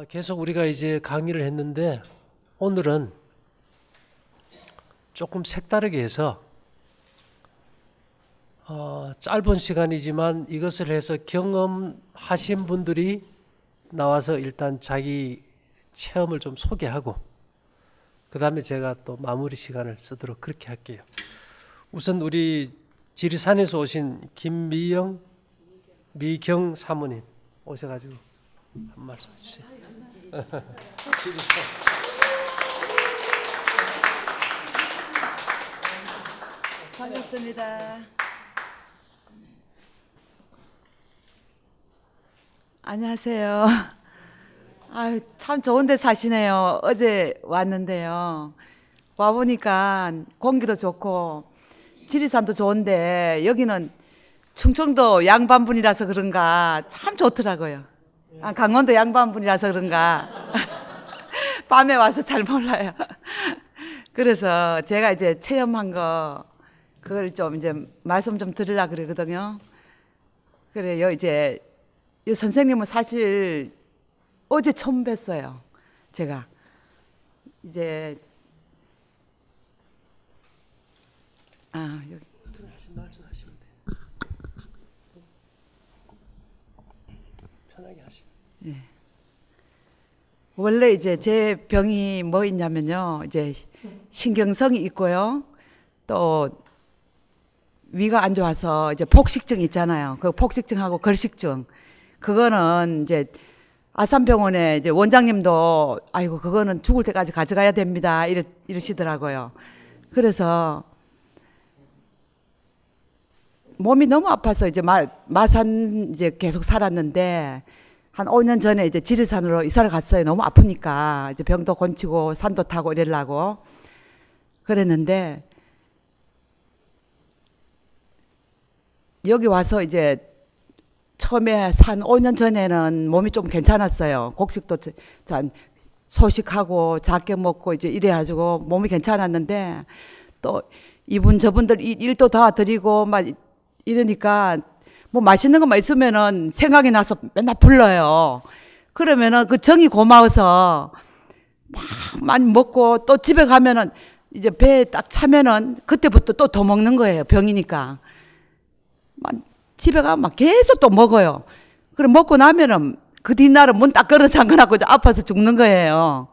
계속 우리가 이제 강의를 했는데 오늘은 조금 색다르게 해서 짧은 시간이지만 이것을 해서 경험하신 분들이 나와서 일단 자기 체험을 좀 소개하고 그 다음에 제가 또 마무리 시간을 쓰도록 그렇게 할게요. 우선 우리 지리산에서 오신 미경 사모님 오셔가지고 한 말씀 해주세요. 반갑습니다. 안녕하세요. 아유, 참 좋은 데 사시네요. 어제 왔는데요. 와보니까 공기도 좋고 지리산도 좋은데 여기는 충청도 양반분이라서 그런가 참 좋더라고요. 강원도 양반분이라서 그런가 밤에 와서 잘 몰라요. 그래서 제가 이제 체험한 거 그걸 좀 이제 말씀 좀 드리려고 그러거든요. 그래요. 이제 이 선생님은 사실 어제 처음 뵀어요. 제가 이제 여기 말씀하시면 돼요. 편하게 하시면. 원래 이제 제 병이 뭐 있냐면요. 이제 신경성이 있고요. 또 위가 안 좋아서 이제 폭식증 있잖아요. 그 폭식증하고 걸식증. 그거는 이제 아산병원에 이제 원장님도 아이고 그거는 죽을 때까지 가져가야 됩니다. 이러시더라고요. 그래서 몸이 너무 아파서 이제 마산 이제 계속 살았는데 한 5년 전에 이제 지리산으로 이사를 갔어요. 너무 아프니까 이제 병도 고치고 산도 타고 이러려고 그랬는데 여기 와서 이제 처음에 산 5년 전에는 몸이 좀 괜찮았어요. 곡식도 소식하고 작게 먹고 이제 이래가지고 몸이 괜찮았는데 또 이분 저분들 일도 다 드리고 막 이러니까 뭐 맛있는 것만 있으면은 생각이 나서 맨날 불러요. 그러면은 그 정이 고마워서 막 많이 먹고 또 집에 가면은 이제 배에 딱 차면은 그때부터 또 더 먹는 거예요. 병이니까. 막 집에 가면 막 계속 또 먹어요. 그럼 먹고 나면은 그 뒷날은 문 딱 걸어 잠궈놓고 아파서 죽는 거예요.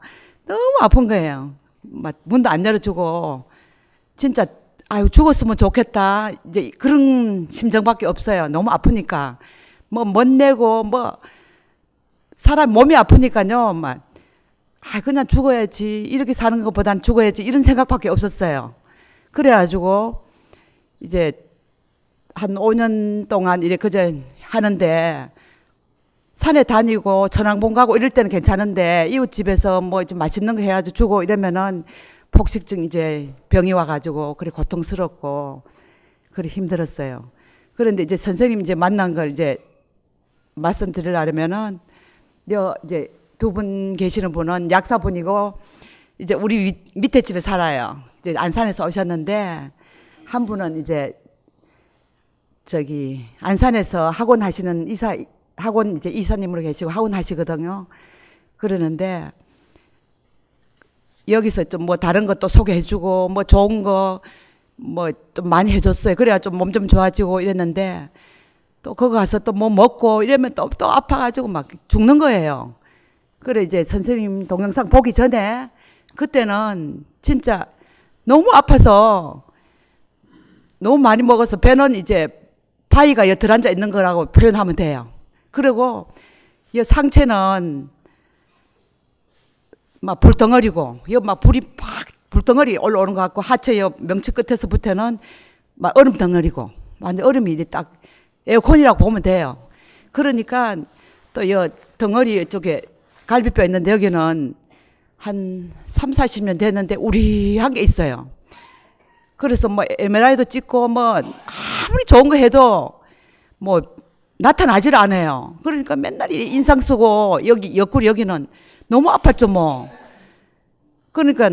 너무 아픈 거예요. 막 문도 안 열어주고 진짜 아유 죽었으면 좋겠다 이제 그런 심정밖에 없어요. 너무 아프니까 뭐 멋내고 뭐 사람 몸이 아프니까요 막 그냥 죽어야지 이렇게 사는 것보단 죽어야지 이런 생각밖에 없었어요. 그래가지고 이제 한 5년 동안 이렇게 그저 하는데 산에 다니고 전황봉 가고 이럴 때는 괜찮은데 이웃집에서 뭐 좀 맛있는 거 해가지고 주고 이러면은 폭식증 이제 병이 와가지고 그래 고통스럽고 그래 힘들었어요. 그런데 이제 선생님 이제 만난 걸 이제 말씀드리려면은 이제 두 분 계시는 분은 약사분이고 이제 우리 밑에 집에 살아요. 이제 안산에서 오셨는데 한 분은 이제 저기 안산에서 학원 하시는 학원 이제 이사님으로 계시고 학원 하시거든요. 그러는데 여기서 좀 뭐 다른 것도 소개해주고 뭐 좋은 거 뭐 좀 많이 해줬어요. 그래야 좀 몸 좀 좋아지고 이랬는데 또 거기 가서 또 뭐 먹고 이러면 또 아파가지고 막 죽는 거예요. 그래 이제 선생님 동영상 보기 전에 그때는 진짜 너무 아파서 너무 많이 먹어서 배는 이제 바위가 엿들 앉아 있는 거라고 표현하면 돼요. 그리고 이 상체는 막 불덩어리고, 막 불이 팍 불덩어리 올라오는 것 같고, 하체 명치 끝에서부터는 막 얼음 덩어리고, 완전 얼음이 이제 딱 에어컨이라고 보면 돼요. 그러니까 또 이 덩어리 쪽에 갈비뼈 있는데 여기는 한 3, 40년 됐는데 우리한 게 있어요. 그래서 뭐 MRI도 찍고 뭐 아무리 좋은 거 해도 뭐 나타나질 않아요. 그러니까 맨날 인상 쓰고 여기 옆구리 여기는 너무 아팠죠 뭐. 그러니까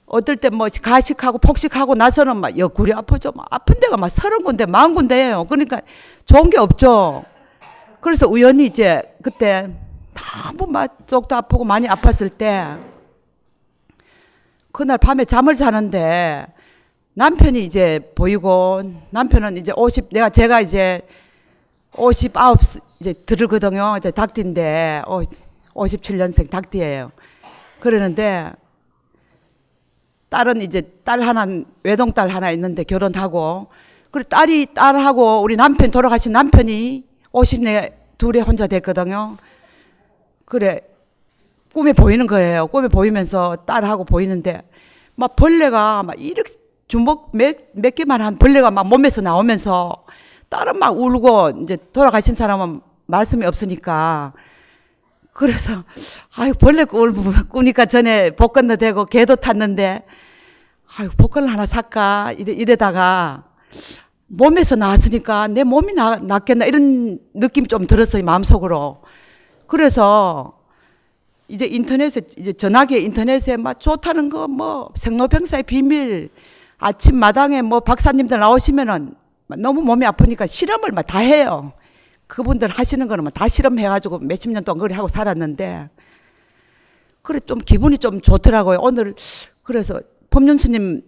어떨 때 뭐 가식하고 폭식하고 나서는 막 옆구리 아프죠. 막 아픈 데가 막 30군데 40군데예요. 그러니까 좋은 게 없죠. 그래서 우연히 이제 그때 너무 막 속도 아프고 많이 아팠을 때 그날 밤에 잠을 자는데 남편이 이제 보이고 남편은 이제 제가 이제 59 이제 들거든요. 이제 닭띠인데 57년생 닭띠예요. 그러는데 딸은 이제 외동딸 하나 있는데 결혼하고 그리고 딸하고 우리 남편 돌아가신 남편이 50내 둘에 혼자 됐거든요. 그래 꿈에 보이는 거예요. 꿈에 보이면서 딸하고 보이는데 막 벌레가 막 이렇게 주먹 몇 개만 한 벌레가 막 몸에서 나오면서 딸은 막 울고 이제 돌아가신 사람은 말씀이 없으니까 그래서 아유 벌레 꾸니까 전에 복권도 되고 개도 탔는데 아유 복권을 하나 살까 이래다가 몸에서 나왔으니까 내 몸이 낫겠나 이런 느낌이 좀 들었어요 마음속으로. 그래서 이제 이제 전화기에 인터넷에 막 좋다는 거 뭐 생로병사의 비밀 아침마당에 뭐 박사님들 나오시면은 너무 몸이 아프니까 실험을 막 다 해요. 그분들 하시는 거는 다 실험해가지고 몇십 년 동안 그래 하고 살았는데 그래 좀 기분이 좀 좋더라고요. 오늘 그래서 법륜스님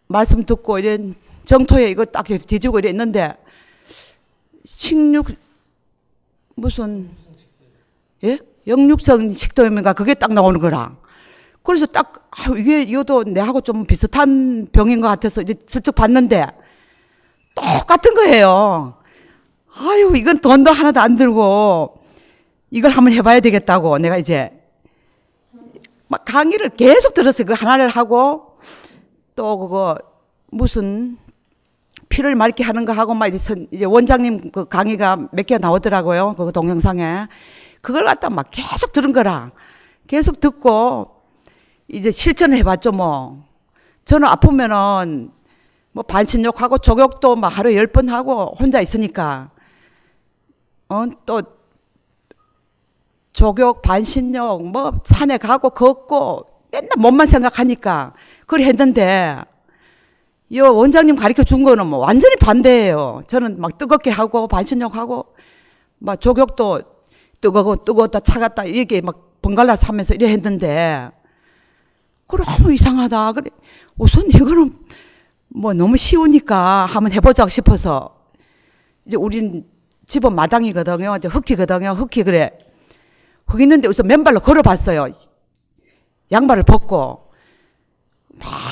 말씀 듣고 이런 정토에 이거 딱 뒤지고 이랬는데 무슨 예? 역류성 식도염인가 그게 딱 나오는 거라. 그래서 딱 이것도 내하고 좀 비슷한 병인 것 같아서 이제 슬쩍 봤는데 똑같은 거예요. 아유 이건 돈도 하나도 안 들고 이걸 한번 해봐야 되겠다고 내가 이제 막 강의를 계속 들었어요. 그 하나를 하고 또 그거 무슨 피를 맑게 하는 거 하고 막 이제 원장님 그 강의가 몇 개 나오더라고요. 그 동영상에 그걸 갖다 막 계속 들은 거라. 계속 듣고 이제 실천을 해봤죠 뭐. 저는 아프면은 뭐 반신욕하고 족욕도 막 하루에 10번 하고 혼자 있으니까 또 족욕 반신욕 뭐 산에 가고 걷고 맨날 몸만 생각하니까 그걸 했는데 이 원장님 가르쳐 준 거는 뭐 완전히 반대예요. 저는 막 뜨겁게 하고 반신욕하고 막 족욕도 뜨거웠다 차갑다 이렇게 막 번갈아서 하면서 이래 했는데 그래 너무 이상하다. 그래 우선 이거는 뭐 너무 쉬우니까 한번 해보자 싶어서 이제 우린 집은 마당이거든요. 이제 흙이거든요. 흙이 그래 흙 있는데 우선 맨발로 걸어봤어요. 양발을 벗고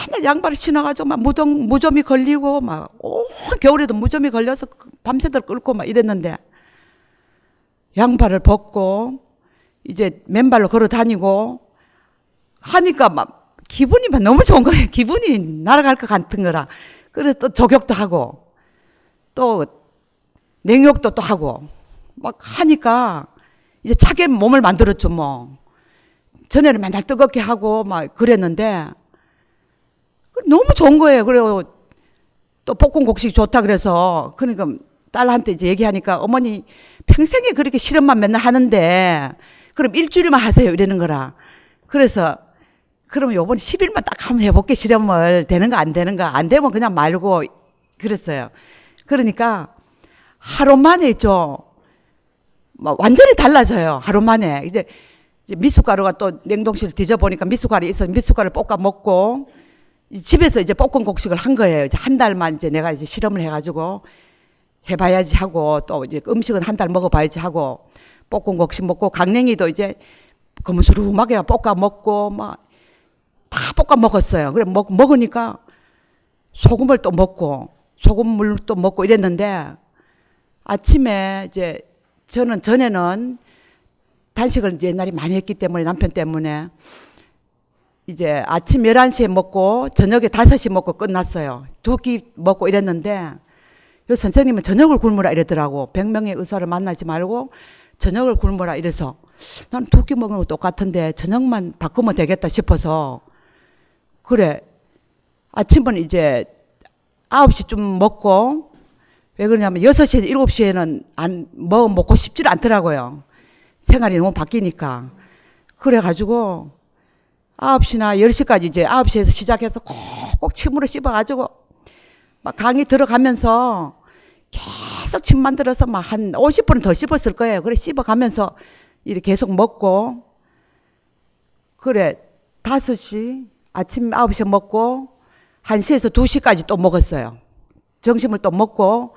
맨날 양발을 신어가지고 막 무좀이 걸리고 막 겨울에도 무좀이 걸려서 밤새도록 끓고 막 이랬는데 양발을 벗고 이제 맨발로 걸어 다니고 하니까 막 기분이 막 너무 좋은 거예요. 기분이 날아갈 것 같은 거라. 그래서 또 족욕도 하고 또 냉욕도 또 하고 막 하니까 이제 차게 몸을 만들었죠 뭐. 전에는 맨날 뜨겁게 하고 막 그랬는데 너무 좋은 거예요. 그리고 또 볶음국식 좋다 그래서 그러니까 딸한테 이제 얘기하니까 어머니 평생에 그렇게 실험만 맨날 하는데 그럼 일주일만 하세요 이러는 거라. 그래서 그러면 요번에 10일만 딱 한번 해볼게 실험을 되는가 안 되는가 안 되면 그냥 말고 그랬어요. 그러니까 하루 만에 있죠. 막 완전히 달라져요. 하루 만에. 이제 미숫가루가 또 냉동실 뒤져보니까 미숫가루 있어 미숫가루 볶아 먹고 집에서 이제 볶음국식을 한 거예요. 이제 한 달만 이제 내가 이제 실험을 해가지고 해봐야지 하고 또 이제 음식은 한 달 먹어봐야지 하고 볶음국식 먹고 강냉이도 이제 거무스름하게 볶아 먹고 막 다 볶아 먹었어요. 그래 먹으니까 소금을 또 먹고 소금물 또 먹고 이랬는데 아침에 이제 저는 전에는 단식을 이제 옛날에 많이 했기 때문에 남편 때문에 이제 아침 11시에 먹고 저녁에 5시 먹고 끝났어요. 2끼 먹고 이랬는데 요 선생님은 저녁을 굶으라 이러더라고. 100명의 의사를 만나지 말고 저녁을 굶으라 이래서 난 2끼 먹는 거 똑같은데 저녁만 바꾸면 되겠다 싶어서 그래 아침은 이제 9시쯤 먹고 왜 그러냐면 6시에서 7시에는 먹고 싶지를 않더라고요. 생활이 너무 바뀌니까. 그래가지고 9시나 10시까지 이제 9시에서 시작해서 꼭 침으로 씹어가지고 막 강의 들어가면서 계속 침 만들어서 막 한 50분은 더 씹었을 거예요. 그래 씹어가면서 이렇게 계속 먹고, 그래, 5시, 아침 9시에 먹고, 1시에서 2시까지 또 먹었어요. 점심을 또 먹고,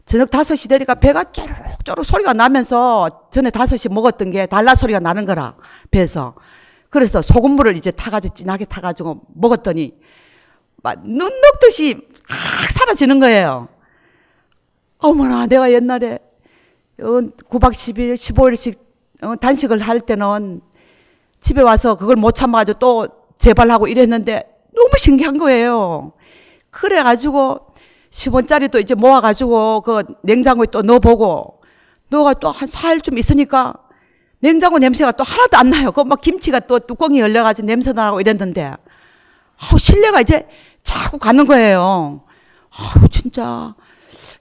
저녁 5시 되니까 배가 쪼르륵쪼르륵 소리가 나면서 전에 5시 먹었던 게 달라 소리가 나는 거라, 배에서. 그래서 소금물을 이제 타가지고, 진하게 타가지고 먹었더니, 막 눈 녹듯이 확 사라지는 거예요. 어머나, 내가 옛날에 9박 10일, 15일씩 단식을 할 때는 집에 와서 그걸 못 참아가지고 또 재발하고 이랬는데 너무 신기한 거예요. 그래가지고 10원짜리 또 이제 모아가지고 그 냉장고에 또 넣어보고, 넣어가 또 한 4일쯤 있으니까 냉장고 냄새가 또 하나도 안 나요. 그 막 김치가 또 뚜껑이 열려가지고 냄새 나고 이랬는데, 신뢰가 이제 자꾸 가는 거예요. 진짜,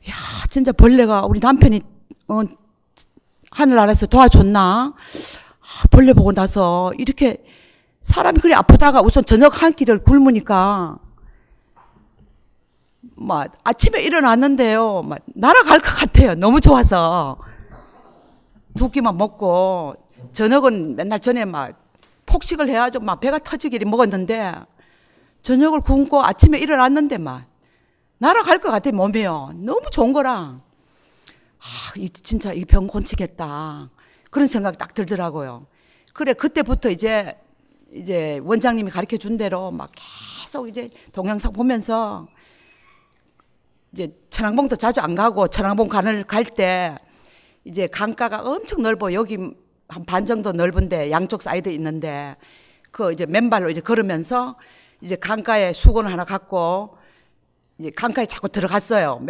야, 진짜 벌레가 우리 남편이 하늘나라에서 도와줬나? 벌레 보고 나서 이렇게 사람이 그리 아프다가 우선 저녁 한 끼를 굶으니까 막 아침에 일어났는데요, 막 날아갈 것 같아요. 너무 좋아서 2끼만 먹고, 저녁은 맨날 전에 막 폭식을 해가지고 막 배가 터지기를 먹었는데, 저녁을 굶고 아침에 일어났는데 막 날아갈 것 같아, 몸이요. 너무 좋은 거라. 진짜 이 병 고치겠다, 그런 생각 딱 들더라고요. 그래, 그때부터 이제 원장님이 가르쳐 준 대로 막 계속 이제 동영상 보면서, 이제 천왕봉도 자주 안 가고, 천왕봉 갈 때 이제 강가가 엄청 넓어. 여기 한 반 정도 넓은데 양쪽 사이드 있는데, 그 이제 맨발로 이제 걸으면서 이제 강가에 수건 하나 갖고 이제 강가에 자꾸 들어갔어요.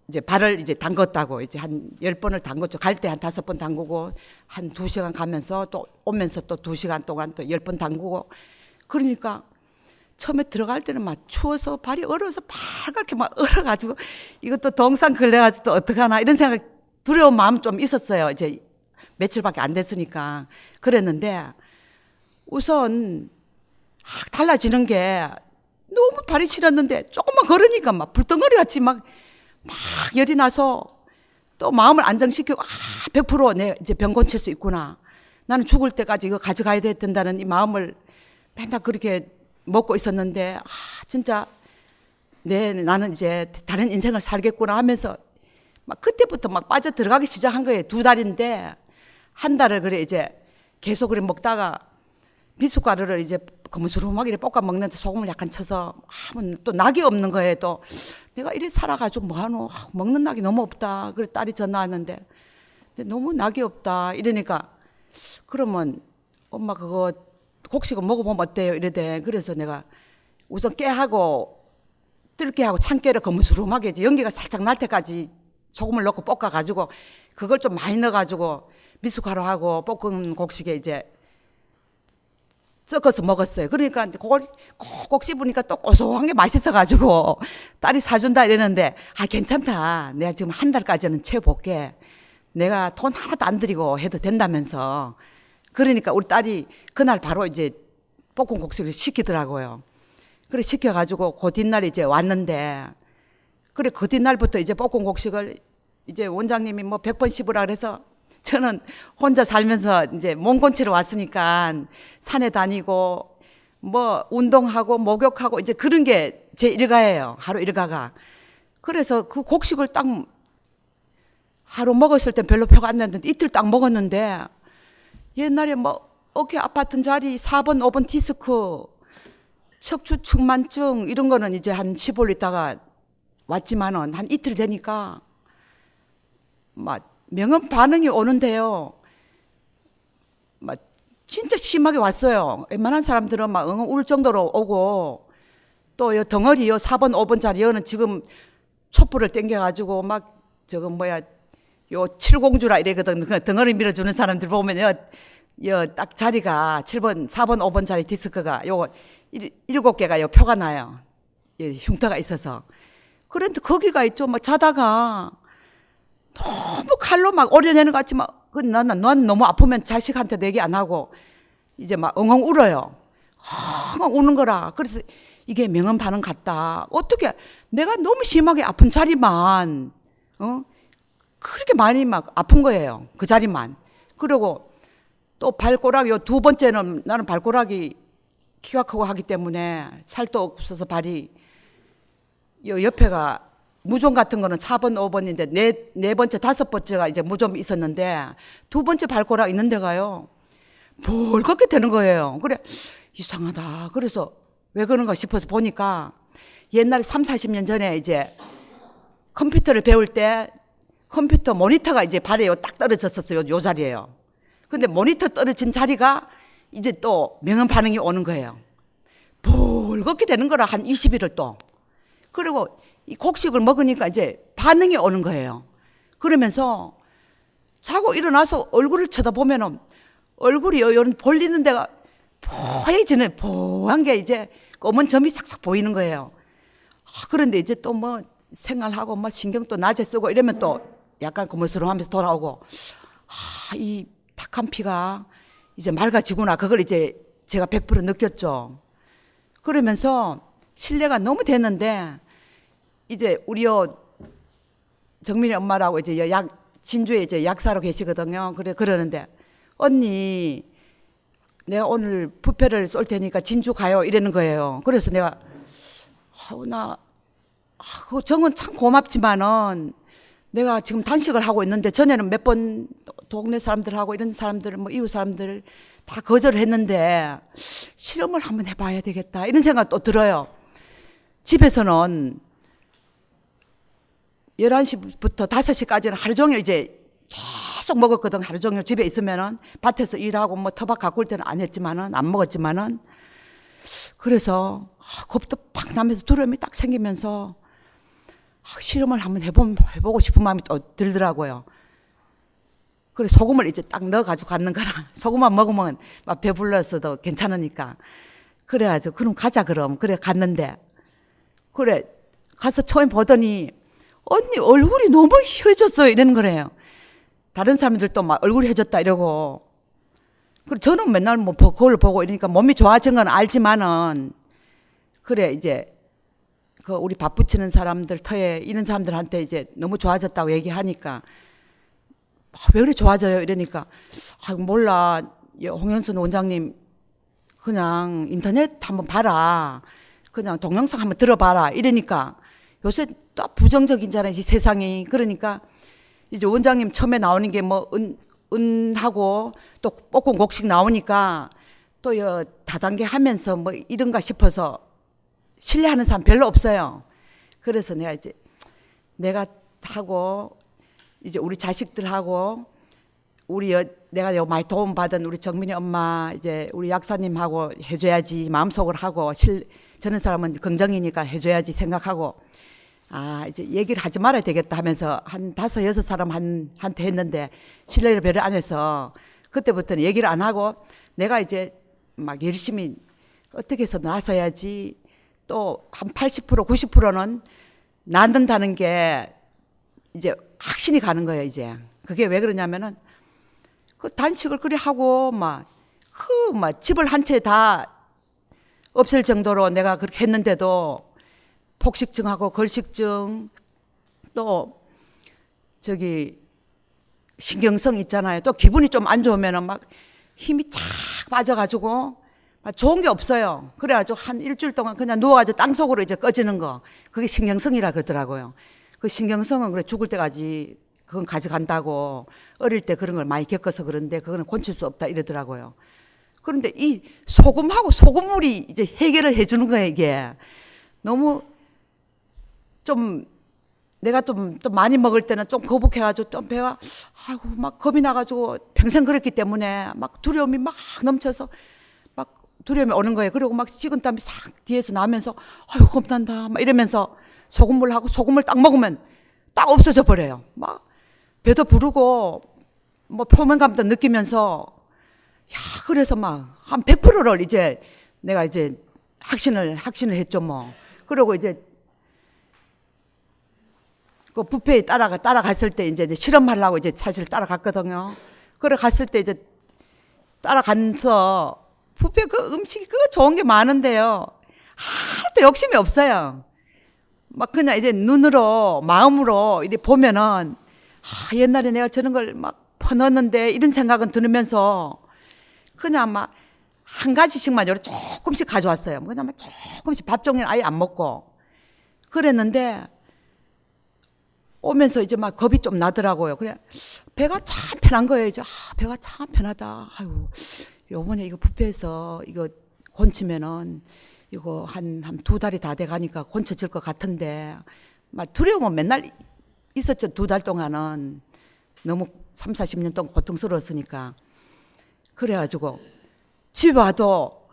이제 발을 이제 담궜다고, 이제 한 10번을 담궜죠. 갈 때 한 5번 담그고, 한 2시간 가면서 또 오면서 또 2시간 동안 또 10번 담그고. 그러니까 처음에 들어갈 때는 막 추워서 발이 얼어서 빨갛게 막 얼어가지고, 이것도 동상 걸려가지고 또 어떡하나 이런 생각, 두려운 마음 좀 있었어요. 이제 며칠밖에 안 됐으니까. 그랬는데 우선 달라지는 게, 너무 발이 시렸는데 조금만 걸으니까 막 불덩어리 같이 막 열이 나서 또 마음을 안정시키고, 100% 이제 병 고칠 수 있구나, 나는 죽을 때까지 이거 가져가야 된다는 이 마음을 맨날 그렇게 먹고 있었는데, 진짜 나는 이제 다른 인생을 살겠구나 하면서 막 그때부터 막 빠져 들어가기 시작한 거예요. 2달인데 1달을 그래 이제 계속 그래 먹다가, 미숫가루를 이제 거무스름하게 볶아 먹는데 소금을 약간 쳐서 하면 또 낙이 없는 거예요. 또 내가 이래 살아가지고 뭐하노, 먹는 낙이 너무 없다. 그래 딸이 전화 왔는데, 너무 낙이 없다 이러니까, 그러면 엄마 그거 곡식을 먹어보면 어때요 이러대. 그래서 내가 우선 깨하고 뜰깨하고 참깨를 거무스름하게 이제 연기가 살짝 날 때까지 소금을 넣고 볶아가지고, 그걸 좀 많이 넣어가지고 미숫가루하고 볶은 곡식에 이제 섞어서 먹었어요. 그러니까 그걸 꼭 씹으니까 또 고소한 게 맛있어가지고 딸이 사준다 이랬는데, 괜찮다, 내가 지금 1달까지는 채워볼게, 내가 돈 하나도 안 들이고 해도 된다면서. 그러니까 우리 딸이 그날 바로 이제 볶은 곡식을 시키더라고요. 그래 시켜가지고 그 뒷날 이제 왔는데, 그래 그 뒷날부터 이제 볶은 곡식을 이제 원장님이 뭐 100번 씹으라 그래서, 저는 혼자 살면서 이제 몸곤치러 왔으니까 산에 다니고 뭐 운동하고 목욕하고 이제 그런 게 제 일과예요. 하루 일과가. 그래서 그 곡식을 딱 하루 먹었을 땐 별로 표가 안 났는데, 이틀 딱 먹었는데, 옛날에 뭐 어깨 아팠던 자리, 4번 5번 디스크, 척추 측만증 이런 거는 이제 한 15일 있다가 왔지만은, 한 이틀 되니까 막 명은 반응이 오는데요, 막 진짜 심하게 왔어요. 웬만한 사람들은 막 엉엉 울 정도로 오고, 또 요 덩어리 요 4번 5번짜리 요는 지금 촛불을 땡겨가지고 막 저거 뭐야 요 칠공주라 이래거든. 그 덩어리 밀어주는 사람들 보면 요 딱 자리가 7번 4번 5번짜리 디스크가 요 7개가 요 표가 나요. 예, 흉터가 있어서. 그런데 거기가 있죠. 막 자다가 너무 칼로 막 오려내는 것 같이 막, 난 너무 아프면 자식한테도 얘기 안 하고 이제 막 엉엉 울어요. 엉엉 우는 거라. 그래서 이게 명은 반응 같다. 어떻게 내가 너무 심하게 아픈 자리만 그렇게 많이 막 아픈 거예요. 그 자리만. 그리고 또 발꼬락 요 두 번째는 나는 발꼬락이 키가 크고 하기 때문에 살도 없어서 발이 요 옆에가 무좀 같은 거는 4번, 5번인데 네 번째, 다섯 번째가 이제 무좀이 있었는데 두 번째 발꼬락 있는 데가요. 벌겋게 되는 거예요. 그래 이상하다. 그래서 왜 그런가 싶어서 보니까 옛날에 3, 40년 전에 이제 컴퓨터를 배울 때 컴퓨터 모니터가 이제 발에 딱 떨어졌었어요. 요 자리에요. 근데 모니터 떨어진 자리가 이제 또 명암 반응이 오는 거예요. 벌겋게 되는 거라 한 20일을 또. 그리고 이 곡식을 먹으니까 이제 반응이 오는 거예요. 그러면서 자고 일어나서 얼굴을 쳐다보면은 얼굴이 요런 볼리는 데가 포해지는 포한 게 이제 검은 점이 싹싹 보이는 거예요. 그런데 이제 또 뭐 생활하고 뭐 신경 또 낮에 쓰고 이러면 또 약간 고무스름하면서 돌아오고 이 탁한 피가 이제 맑아지구나. 그걸 이제 제가 100% 느꼈죠. 그러면서 신뢰가 너무 됐는데 이제 우리요 정민이 엄마라고 이제 진주에 이제 약사로 계시거든요. 그러는데 언니 내가 오늘 부페를 쏠 테니까 진주 가요 이러는 거예요. 그래서 내가 그 정은 참 고맙지만은 내가 지금 단식을 하고 있는데 전에는 몇 번 동네 사람들하고 이런 사람들 뭐 이웃 사람들 다 거절을 했는데 실험을 한번 해봐야 되겠다 이런 생각 또 들어요. 집에서는 11시부터 5시까지는 하루 종일 이제 계속 먹었거든. 하루 종일 집에 있으면은 밭에서 일하고 뭐 터박 가꿀 때는 안 했지만은 안 먹었지만은 그래서 겁도 팍 나면서 두려움이 딱 생기면서 실험을 한번 해보고 싶은 마음이 또 들더라고요. 그래 소금을 이제 딱 넣어가지고 갔는 거라 소금만 먹으면 막 배불러서도 괜찮으니까 그래가지고 그럼 가자 그럼 그래 갔는데 그래 가서 처음 보더니 언니 얼굴이 너무 휘어졌어요 이러는 거래요. 다른 사람들도 막 얼굴이 휘어졌다 이러고 그래 저는 맨날 뭐 그걸 보고 이러니까 몸이 좋아진 건 알지만은 그래 이제 그 우리 밥 붙이는 사람들 터에 이런 사람들한테 이제 너무 좋아졌다고 얘기하니까 왜 그래 좋아져요 이러니까 몰라 홍현순 원장님 그냥 인터넷 한번 봐라 그냥 동영상 한번 들어봐라 이러니까 요새 또 부정적인잖아요 세상이. 그러니까 이제 원장님 처음에 나오는 게 뭐 은하고 또 볶은 곡식 나오니까 또 다단계 하면서 뭐 이런가 싶어서 신뢰하는 사람 별로 없어요. 그래서 내가 하고 이제 우리 자식들하고 내가 많이 도움 받은 우리 정민이 엄마 이제 우리 약사님하고 해줘야지 마음속으로 하고 저는 사람은 긍정이니까 해줘야지 생각하고 이제 얘기를 하지 말아야 되겠다 하면서 한 5, 6사람한테 했는데 신뢰를 별로 안 해서 그때부터는 얘기를 안 하고 내가 이제 막 열심히 어떻게 해서 나서야지 또 한 80%, 90%는 낳는다는 게 이제 확신이 가는 거예요, 이제. 그게 왜 그러냐면은 그 단식을 그리 하고 막 집을 한 채 다 없을 정도로 내가 그렇게 했는데도 폭식증하고 걸식증 또 신경성 있잖아요. 또 기분이 좀 안 좋으면은 막 힘이 쫙 빠져가지고 막 좋은 게 없어요. 그래가지고 한 일주일 동안 그냥 누워가지고 땅속으로 이제 꺼지는 거. 그게 신경성이라 그러더라고요. 그 신경성은 그래 죽을 때까지 그건 가져간다고 어릴 때 그런 걸 많이 겪어서 그런데 그거는 고칠 수 없다 이러더라고요. 그런데 이 소금하고 소금물이 이제 해결을 해주는 거예요, 이게. 너무 좀 내가 좀 많이 먹을 때는 좀 거북해가지고 좀 배가 막 겁이 나가지고 평생 그랬기 때문에 막 두려움이 막 넘쳐서 막 두려움이 오는 거예요. 그리고 막 식은땀이 싹 뒤에서 나면서 겁난다 막 이러면서 소금물하고 소금을 딱 먹으면 딱 없어져 버려요. 막 배도 부르고 뭐 표면감도 느끼면서 그래서 막 한 100%를 이제 내가 이제 확신을 했죠 뭐. 그리고 이제 그 뷔페에 따라갔을 때 이제 실험하려고 이제 사실 따라갔거든요. 그래 갔을 때 이제 따라가서 뷔페 그 음식이 좋은 게 많은데요. 하나도 욕심이 없어요. 막 그냥 이제 눈으로 마음으로 이렇게 보면은 옛날에 내가 저런 걸 막 퍼넣었는데 이런 생각은 들으면서 그냥 막 한 가지씩만 요래 조금씩 가져왔어요. 그냥 막 조금씩 밥 종류는 아예 안 먹고 그랬는데 오면서 이제 막 겁이 좀 나더라고요. 그래 배가 참 편한 거예요. 이제 배가 참 편하다. 아이고 요번에 이거 뷔페에서 이거 곤치면은 이거 한 2달이 다 돼 가니까 곤쳐질 것 같은데 막 두려움은 맨날 있었죠. 2달 동안은 너무 3, 40년 동안 고통스러웠으니까. 그래가지고 집에 와도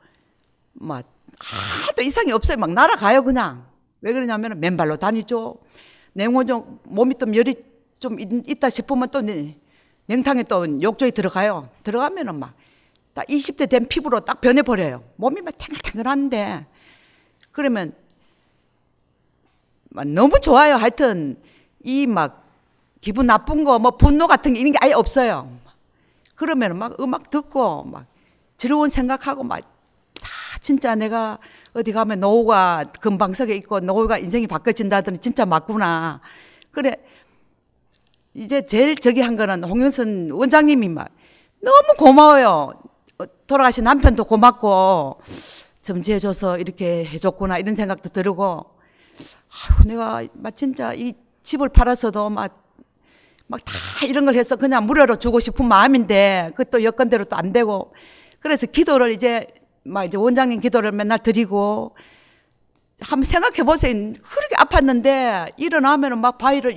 막 하도 이상이 없어요. 막 날아가요 그냥. 왜 그러냐면 맨발로 다니죠. 냉온정 몸이 또 열이 좀 있다 싶으면 또 냉탕에 또 욕조에 들어가요. 들어가면은 막 딱 20대 된 피부로 딱 변해버려요. 몸이 막 탱글탱글한데 그러면 막 너무 좋아요. 하여튼 이 막 기분 나쁜 거 뭐 분노 같은 게 있는 게 아예 없어요. 그러면 막 음악 듣고 막 즐거운 생각하고 막 다 진짜 내가 어디 가면 노후가 금방석에 있고 노후가 인생이 바꿔진다더니 진짜 맞구나. 그래 이제 제일 저기 한 거는 홍영선 원장님이 막 너무 고마워요. 돌아가신 남편도 고맙고 점지해줘서 이렇게 해줬구나 이런 생각도 들고 아유, 내가 막 진짜 이 집을 팔아서도 막 다 이런 걸 해서 그냥 무료로 주고 싶은 마음인데 그것도 여건대로 또 안 되고 그래서 기도를 이제 원장님 기도를 맨날 드리고 한번 생각해 보세요. 그렇게 아팠는데 일어나면은 막 바위를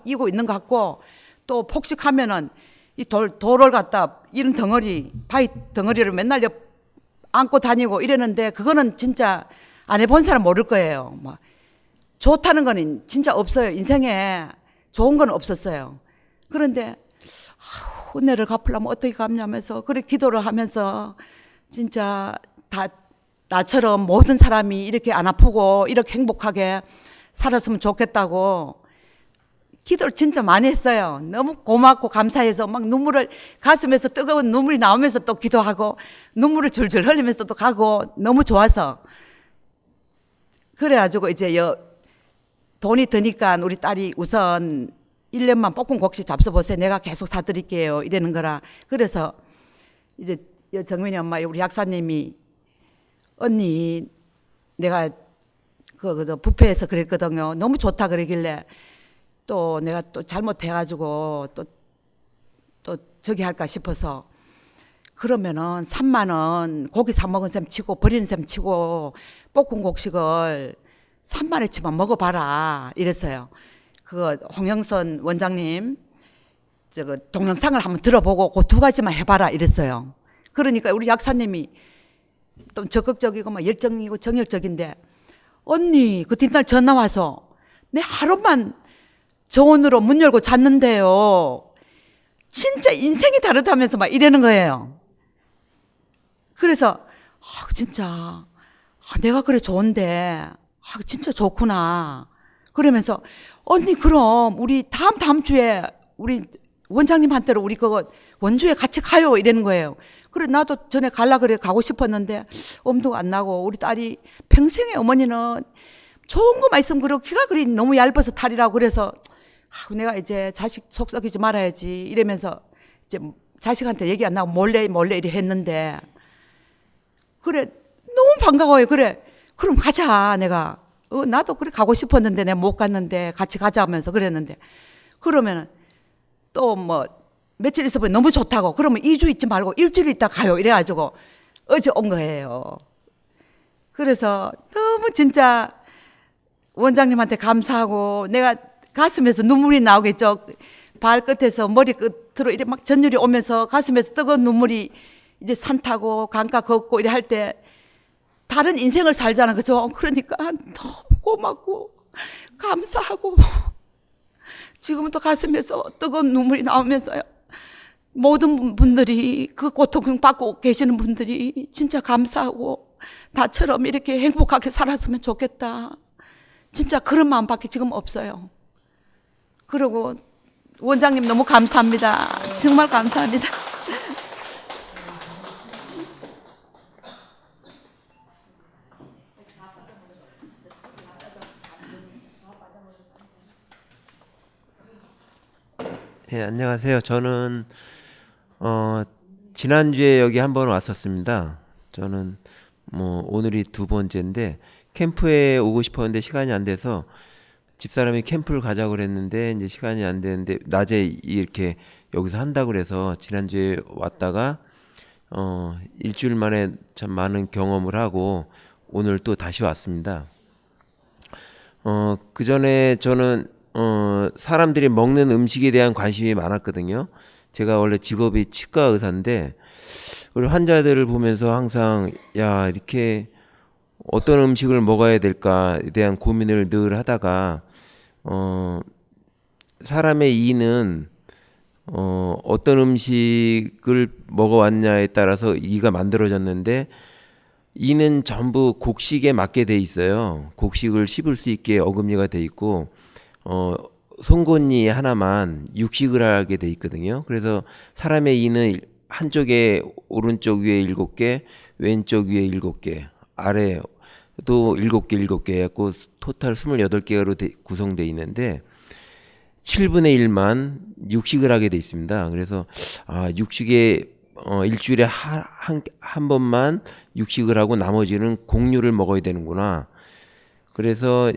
이고 있는 것 같고 또 폭식하면은 이 돌을 갖다 이런 바위 덩어리를 맨날 안고 다니고 이랬는데 그거는 진짜 안 해본 사람 모를 거예요. 막 좋다는 거는 진짜 없어요. 인생에 좋은 건 없었어요. 그런데 은혜를 갚으려면 어떻게 갚냐면서 그래 기도를 하면서 진짜 다 나처럼 모든 사람이 이렇게 안 아프고 이렇게 행복하게 살았으면 좋겠다고 기도를 진짜 많이 했어요. 너무 고맙고 감사해서 막 가슴에서 뜨거운 눈물이 나오면서 또 기도하고 눈물을 줄줄 흘리면서 또 가고 너무 좋아서 그래가지고 이제 돈이 드니까 우리 딸이 우선 1년만 볶음국수 잡숴보세요. 내가 계속 사드릴게요. 이러는 거라. 그래서 이제 정민이 엄마 우리 약사님이 언니 내가 그 뷔페에서 그랬거든요. 너무 좋다 그러길래 또 내가 또 잘못해가지고 또 저기 할까 싶어서 그러면은 3만 원 고기 사 먹은 셈 치고 버리는 셈 치고 볶음국식을 3만 원치만 먹어봐라 이랬어요. 그 홍영선 원장님 동영상을 한번 들어보고 그 2가지만 해봐라 이랬어요. 그러니까 우리 약사님이 좀 적극적이고 막 열정이고 정열적인데 언니 그 뒷날 전화 와서 내 하루만 저온으로 문 열고 잤는데요. 진짜 인생이 다르다면서 막 이러는 거예요. 그래서 진짜 내가 그래 좋은데 진짜 좋구나. 그러면서 언니 그럼 우리 다음 주에 우리 원장님한테로 우리 그거 원주에 같이 가요 이러는 거예요. 그래 나도 전에 갈라 그래 가고 싶었는데 엄두가 안 나고 우리 딸이 평생에 어머니는 좋은 거만 있으면 그러고 키가 그리 너무 얇아서 탈이라고 그래서 내가 이제 자식 속 썩이지 말아야지 이러면서 이제 자식한테 얘기 안 나고 몰래 이래 했는데 그래 너무 반가워요. 그래 그럼 가자. 내가 나도 그래 가고 싶었는데 내가 못 갔는데 같이 가자 하면서 그랬는데 그러면은 또 뭐 며칠 있어 보니 너무 좋다고 그러면 2주 있지 말고 일주일 있다 가요 이래가지고 어제 온 거예요. 그래서 너무 진짜 원장님한테 감사하고 내가 가슴에서 눈물이 나오겠죠. 발끝에서 머리 끝으로 이렇게 막 전율이 오면서 가슴에서 뜨거운 눈물이 이제 산 타고 강가 걷고 이래 할 때 다른 인생을 살잖아. 그죠? 그러니까 너무 고맙고 감사하고 지금은 또 가슴에서 뜨거운 눈물이 나오면서요. 모든 분들이 그 고통 받고 계시는 분들이 진짜 감사하고 나처럼 이렇게 행복하게 살았으면 좋겠다. 진짜 그런 마음밖에 지금 없어요. 그리고 원장님 너무 감사합니다. 정말 감사합니다. 예, 안녕하세요. 저는 지난주에 여기 한번 왔었습니다. 저는 뭐 오늘이 두 번째인데 캠프에 오고 싶었는데 시간이 안 돼서 집사람이 캠프를 가자고 그랬는데 이제 시간이 안 되는데 낮에 이렇게 여기서 한다고 그래서 지난주에 왔다가 일주일 만에 참 많은 경험을 하고 오늘 또 다시 왔습니다. 그 전에 저는 사람들이 먹는 음식에 대한 관심이 많았거든요. 제가 원래 직업이 치과 의사인데 우리 환자들을 보면서 항상 야 이렇게 어떤 음식을 먹어야 될까에 대한 고민을 늘 하다가 사람의 이는 어떤 음식을 먹어왔냐에 따라서 이가 만들어졌는데 이는 전부 곡식에 맞게 돼 있어요. 곡식을 씹을 수 있게 어금니가 돼 있고 송곳니 하나만 육식을 하게 돼 있거든요. 그래서 사람의 이는 한쪽에 오른쪽 위에 7개, 왼쪽 위에 7개, 아래 또 7개 해갖고 토탈 28개로 구성되어 있는데 7분의 1만 육식을 하게 돼 있습니다. 그래서 육식에 일주일에 한 번만 육식을 하고 나머지는 곡류를 먹어야 되는구나. 그래서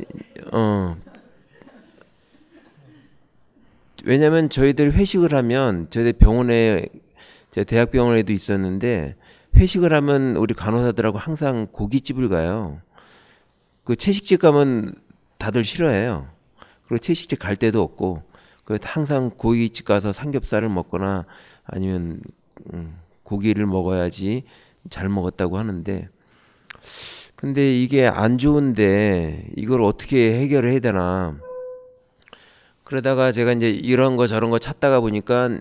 왜냐면 저희들 회식을 하면 저희들 병원에 제가 대학병원에도 있었는데 회식을 하면 우리 간호사들하고 항상 고깃집을 가요. 그 채식집 가면 다들 싫어해요. 그리고 채식집 갈 데도 없고 그 항상 고깃집 가서 삼겹살을 먹거나 아니면 고기를 먹어야지 잘 먹었다고 하는데 근데 이게 안 좋은데 이걸 어떻게 해결을 해야 되나 그러다가 제가 이제 이런 거 저런 거 찾다가 보니까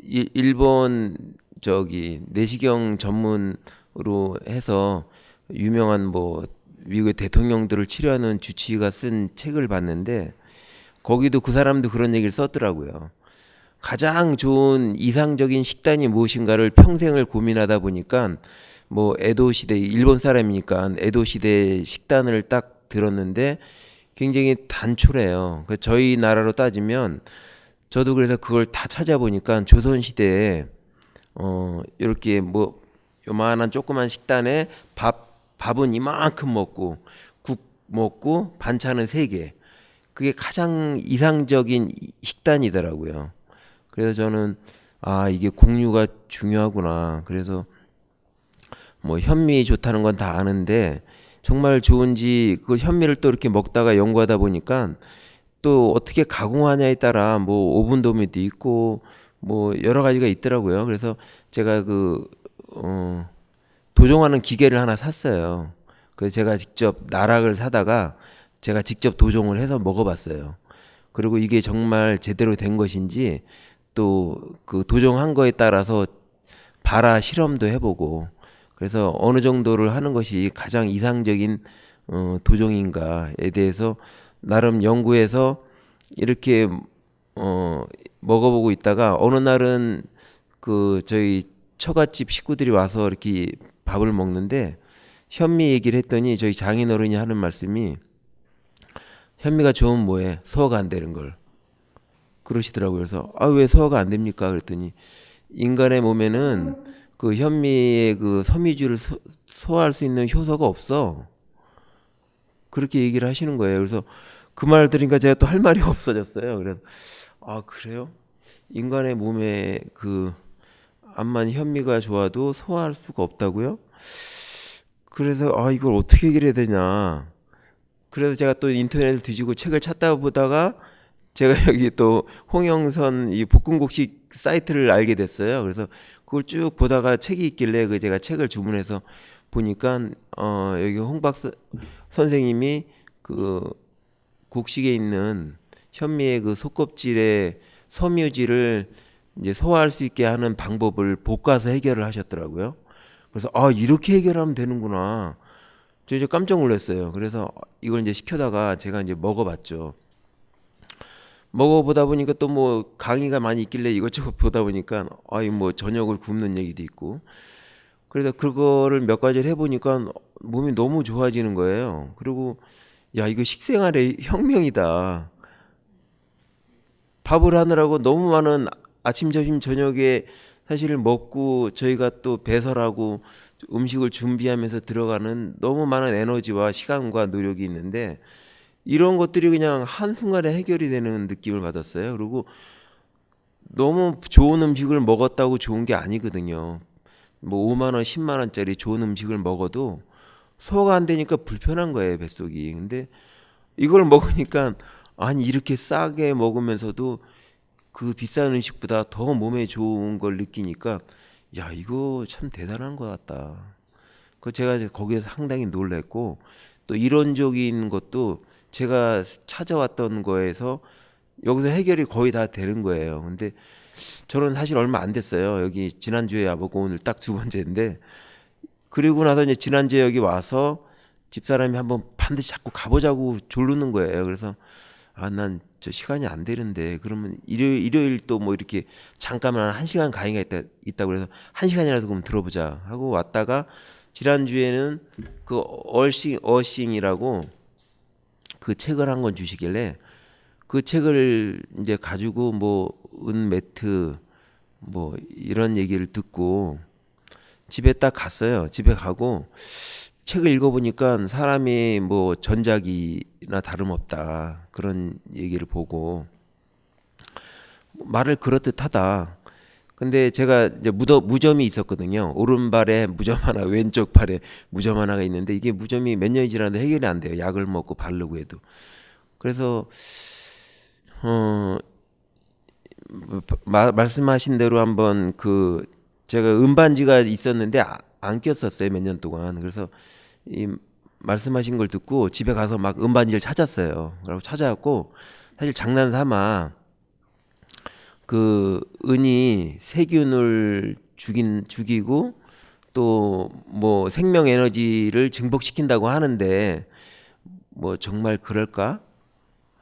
일본 저기 내시경 전문으로 해서 유명한 뭐 미국의 대통령들을 치료하는 주치의가 쓴 책을 봤는데 거기도 그 사람도 그런 얘기를 썼더라고요. 가장 좋은 이상적인 식단이 무엇인가를 평생을 고민하다 보니까 뭐 에도 시대 일본 사람이니까 에도 시대 식단을 딱 들었는데 굉장히 단촐해요. 저희 나라로 따지면 저도 그래서 그걸 다 찾아보니까 조선 시대에 이렇게 뭐 요만한 조그만 식단에 밥은 이만큼 먹고 국 먹고 반찬은 3개. 그게 가장 이상적인 식단이더라고요. 그래서 저는 이게 곡류가 중요하구나. 그래서 뭐 현미 좋다는 건 다 아는데 정말 좋은지 그 현미를 또 이렇게 먹다가 연구하다 보니까 또 어떻게 가공하냐에 따라 뭐 오븐 도미도 있고 뭐 여러 가지가 있더라고요. 그래서 제가 도종하는 기계를 하나 샀어요. 그래서 제가 직접 나락을 사다가 제가 직접 도종을 해서 먹어봤어요. 그리고 이게 정말 제대로 된 것인지 또 그 도종한 거에 따라서 발화 실험도 해보고 그래서 어느 정도를 하는 것이 가장 이상적인 도종인가에 대해서 나름 연구해서 이렇게 먹어보고 있다가 어느 날은 그 저희 처갓집 식구들이 와서 이렇게 밥을 먹는데 현미 얘기를 했더니 저희 장인어른이 하는 말씀이 현미가 좋으면 뭐해? 소화가 안 되는 걸 그러시더라고요. 그래서 왜 소화가 안 됩니까? 그랬더니 인간의 몸에는 그 현미의 그 섬유질을 소화할 수 있는 효소가 없어. 그렇게 얘기를 하시는 거예요. 그래서 그 말 들으니까 제가 또 할 말이 없어졌어요. 그래서 그래요? 인간의 몸에 그 암만 현미가 좋아도 소화할 수가 없다고요? 그래서 이걸 어떻게 해결해야 되냐. 그래서 제가 또 인터넷을 뒤지고 책을 찾다 보다가 제가 여기 또 홍영선 이 볶음곡식 사이트를 알게 됐어요. 그래서 그걸 쭉 보다가 책이 있길래 제가 책을 주문해서 보니까 여기 홍박 선생님이 그 곡식에 있는 현미의 그 속껍질의 섬유질을 이제 소화할 수 있게 하는 방법을 볶아서 해결을 하셨더라고요. 그래서 이렇게 해결하면 되는구나. 저 이제 깜짝 놀랐어요. 그래서 이걸 이제 시켜다가 제가 이제 먹어봤죠. 먹어보다 보니까 또 뭐 강의가 많이 있길래 이것저것 보다 보니까 뭐 저녁을 굶는 얘기도 있고 그래서 그거를 몇 가지를 해보니까 몸이 너무 좋아지는 거예요. 그리고 야 이거 식생활의 혁명이다. 밥을 하느라고 너무 많은 아침 점심 저녁에 사실 먹고 저희가 또 배설하고 음식을 준비하면서 들어가는 너무 많은 에너지와 시간과 노력이 있는데 이런 것들이 그냥 한순간에 해결이 되는 느낌을 받았어요. 그리고 너무 좋은 음식을 먹었다고 좋은 게 아니거든요. 뭐 5만 원, 10만 원짜리 좋은 음식을 먹어도 소화가 안 되니까 불편한 거예요, 뱃속이. 근데 이걸 먹으니까 아니 이렇게 싸게 먹으면서도 그 비싼 음식보다 더 몸에 좋은 걸 느끼니까 야 이거 참 대단한 것 같다. 그 제가 이제 거기에서 상당히 놀랬고 또 이론적인 것도 제가 찾아왔던 거에서 여기서 해결이 거의 다 되는 거예요. 근데 저는 사실 얼마 안 됐어요. 여기 지난주에 와보고 오늘 딱 두 번째인데 그리고 나서 이제 지난주에 여기 와서 집사람이 한번 반드시 자꾸 가보자고 조르는 거예요. 그래서 아, 난 저 시간이 안 되는데 그러면 일요일 또 뭐 이렇게 잠깐만 1시간 강의가 있다고 그래서 1시간이라도 그럼 들어보자 하고 왔다가 지난주에는 그 어싱이라고 그 책을 한 권 주시길래 그 책을 이제 가지고 뭐 은매트 뭐 이런 얘기를 듣고 집에 딱 갔어요. 집에 가고 책을 읽어보니까 사람이 뭐 전작이나 다름없다 그런 얘기를 보고 말을 그렇듯하다. 근데 제가 이제 무점이 있었거든요. 오른발에 무점 하나, 왼쪽 팔에 무점 하나가 있는데 이게 무점이 몇 년이 지났는데 해결이 안 돼요. 약을 먹고 바르고 해도. 그래서 말씀하신 대로 한번 그 제가 은반지가 있었는데 안 꼈었어요. 몇 년 동안. 그래서 이 말씀하신 걸 듣고 집에 가서 막 은반지를 찾았어요. 그리고 찾아갖고 사실 장난삼아 그 은이 세균을 죽이고 또 뭐 생명 에너지를 증폭시킨다고 하는데 뭐 정말 그럴까?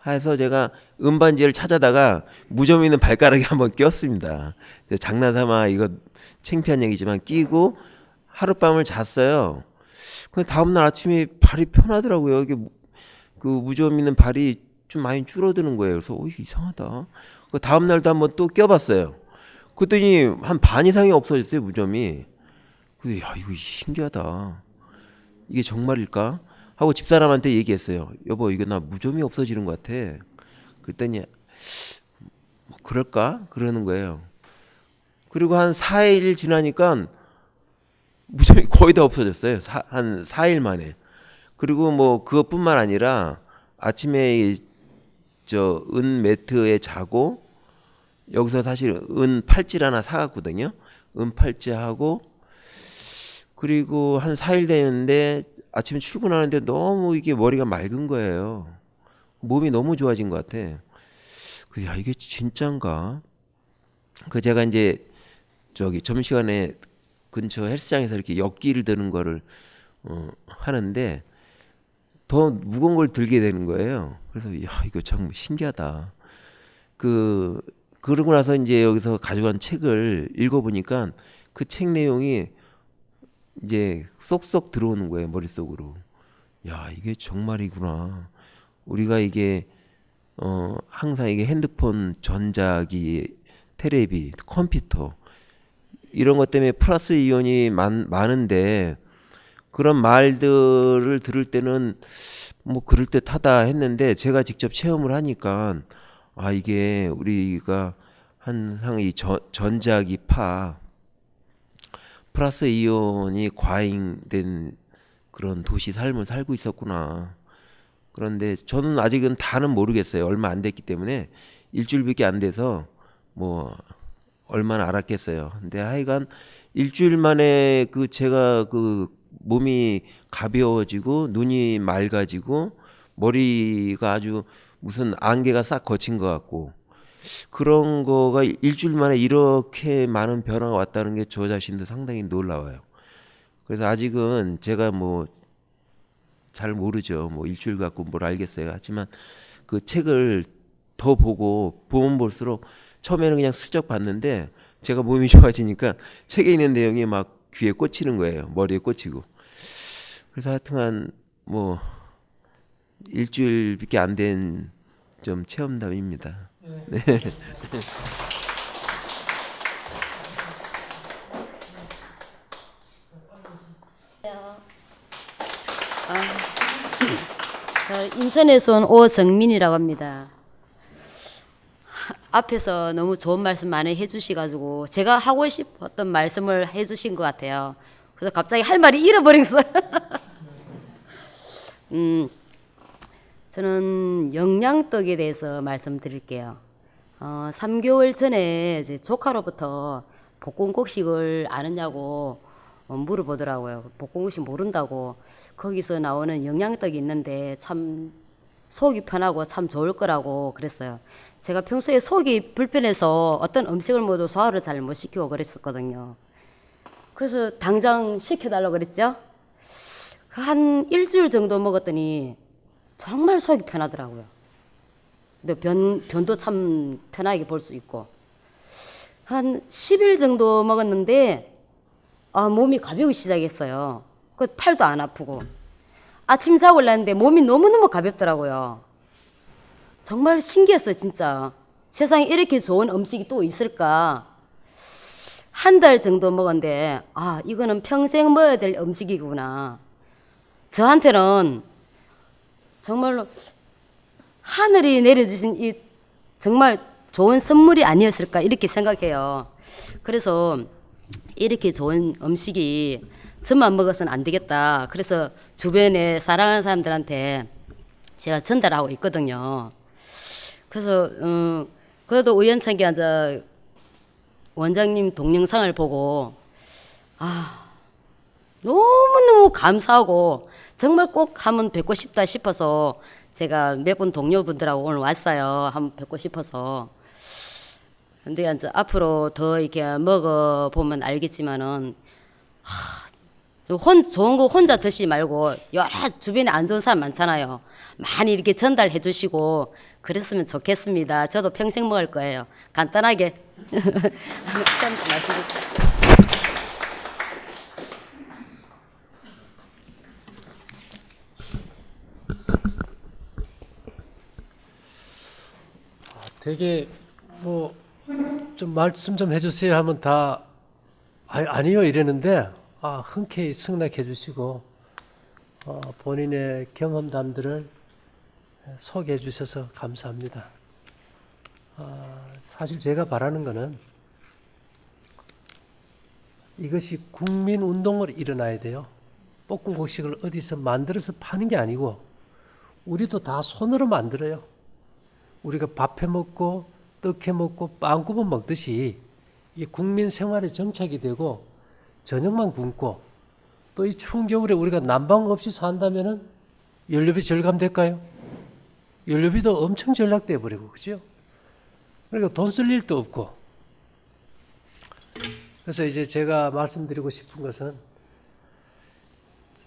해서 제가 은반지를 찾아다가 무좀 있는 발가락에 한번 꼈습니다. 장난삼아 이거 창피한 얘기지만 끼고 하룻밤을 잤어요. 근데 다음날 아침에 발이 편하더라고요. 이게 그 무좀 있는 발이 좀 많이 줄어드는 거예요. 그래서 이상하다. 그 다음날도 한번 또 껴봤어요. 그랬더니 한 반 이상이 없어졌어요, 무좀이. 근데 야 이거 신기하다. 이게 정말일까? 하고 집사람한테 얘기했어요. 여보 이거 나 무좀이 없어지는 것 같아. 그랬더니 뭐 그럴까? 그러는 거예요. 그리고 한 4일 지나니까 무좀이 거의 다 없어졌어요. 한 4일 만에. 그리고 뭐 그것뿐만 아니라 아침에 저 은 매트에 자고 여기서 사실 은 팔찌를 하나 사갔거든요. 은 팔찌하고 그리고 한 4일 되는데 아침에 출근하는데 너무 이게 머리가 맑은 거예요. 몸이 너무 좋아진 것 같아. 그래서 야 이게 진짠가? 그 제가 이제 저기 점심시간에 근처 헬스장에서 이렇게 역기를 드는 거를 하는데 더 무거운 걸 들게 되는 거예요. 그래서 야 이거 참 신기하다. 그러고 나서 이제 여기서 가져간 책을 읽어보니까 그 책 내용이 이제 쏙쏙 들어오는 거예요 머릿속으로. 야 이게 정말이구나. 우리가 이게 항상 이게 핸드폰, 전자기, 테레비, 컴퓨터 이런 것 때문에 플러스 이온이 많은데 그런 말들을 들을 때는 뭐 그럴듯하다 했는데 제가 직접 체험을 하니까 아 이게 우리가 항상 이 전자기파 플러스 이온이 과잉된 그런 도시 삶을 살고 있었구나. 그런데 저는 아직은 다는 모르겠어요. 얼마 안 됐기 때문에 일주일밖에 안 돼서 뭐 얼마나 알았겠어요. 근데 하여간 일주일 만에 그 제가 그 몸이 가벼워지고 눈이 맑아지고 머리가 아주 무슨 안개가 싹 거친 것 같고 그런 거가 일주일 만에 이렇게 많은 변화가 왔다는 게 저 자신도 상당히 놀라워요. 그래서 아직은 제가 뭐 잘 모르죠. 뭐 일주일 갖고 뭘 알겠어요. 하지만 그 책을 더 보면 볼수록 처음에는 그냥 슬쩍 봤는데 제가 몸이 좋아지니까 책에 있는 내용이 막 귀에 꽂히는 거예요. 머리에 꽂히고. 그래서 하여튼간 뭐 일주일밖에 안 된 좀 체험담입니다. 네. 인천에서 온 오정민이라고 합니다. 앞에서 너무 좋은 말씀 많이 해주시가지고 제가 하고 싶었던 말씀을 해주신 것 같아요. 그래서 갑자기 할 말이 잃어버렸어요. 저는 영양떡에 대해서 말씀드릴게요. 3개월 전에 이제 조카로부터 볶음국식을 아느냐고 물어보더라고요. 볶음국식 모른다고. 거기서 나오는 영양떡이 있는데 참 속이 편하고 참 좋을 거라고 그랬어요. 제가 평소에 속이 불편해서 어떤 음식을 먹어도 소화를 잘 못 시키고 그랬었거든요. 그래서 당장 시켜달라고 그랬죠. 한 일주일 정도 먹었더니 정말 속이 편하더라고요. 근데 변도 참 편하게 볼 수 있고. 한 10일 정도 먹었는데 몸이 가벼우기 시작했어요. 그 팔도 안 아프고. 아침 자고 일어났는데 몸이 너무너무 가볍더라고요. 정말 신기했어요, 진짜. 세상에 이렇게 좋은 음식이 또 있을까. 한 달 정도 먹었는데 이거는 평생 먹어야 될 음식이구나. 저한테는 정말로 하늘이 내려주신 이 정말 좋은 선물이 아니었을까 이렇게 생각해요. 그래서 이렇게 좋은 음식이 저만 먹어서는 안 되겠다. 그래서 주변에 사랑하는 사람들한테 제가 전달하고 있거든요. 그래서 그래도 우연찮게 이제 원장님 동영상을 보고 너무너무 감사하고 정말 꼭 한번 뵙고 싶다 싶어서 제가 몇 분 동료분들하고 오늘 왔어요. 한번 뵙고 싶어서. 근데 이제 앞으로 더 이렇게 먹어보면 알겠지만은 좋은 거 혼자 드시지 말고 여러 주변에 안 좋은 사람 많잖아요. 많이 이렇게 전달해 주시고 그랬으면 좋겠습니다. 저도 평생 먹을 거예요. 간단하게 처음 말씀드릴게요. 되게 뭐 좀 말씀 좀 해주세요 하면 다 아니요 이랬는데 흔쾌히 승낙해 주시고 본인의 경험담들을 소개해 주셔서 감사합니다. 사실 제가 바라는 거는 이것이 국민운동으로 일어나야 돼요. 볶음국식을 어디서 만들어서 파는 게 아니고 우리도 다 손으로 만들어요. 우리가 밥 해 먹고 떡 해 먹고 빵꾸만 먹듯이 이 국민 생활의 정착이 되고 저녁만 굶고 또 이 추운 겨울에 우리가 난방 없이 산다면은 연료비 절감될까요? 연료비도 엄청 절약돼 버리고 그죠? 그러니까 돈 쓸 일도 없고. 그래서 이제 제가 말씀드리고 싶은 것은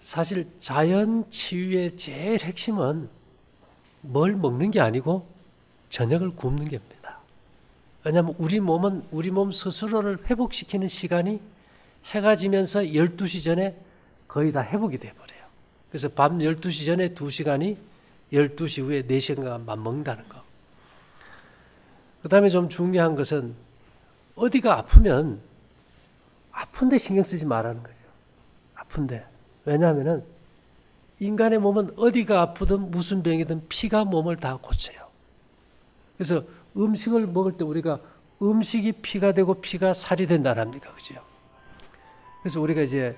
사실 자연 치유의 제일 핵심은 뭘 먹는 게 아니고 저녁을 굶는 겁니다. 왜냐하면 우리 몸은 우리 몸 스스로를 회복시키는 시간이 해가 지면서 12시 전에 거의 다 회복이 돼버려요. 그래서 밤 12시 전에 2시간이 12시 후에 4시간만 먹는다는 거. 그 다음에 좀 중요한 것은 어디가 아프면 아픈데 신경 쓰지 말라는 거예요. 아픈데. 왜냐하면 인간의 몸은 어디가 아프든 무슨 병이든 피가 몸을 다 고쳐요. 그래서 음식을 먹을 때 우리가 음식이 피가 되고 피가 살이 된다는 합니까? 그죠? 그래서 우리가 이제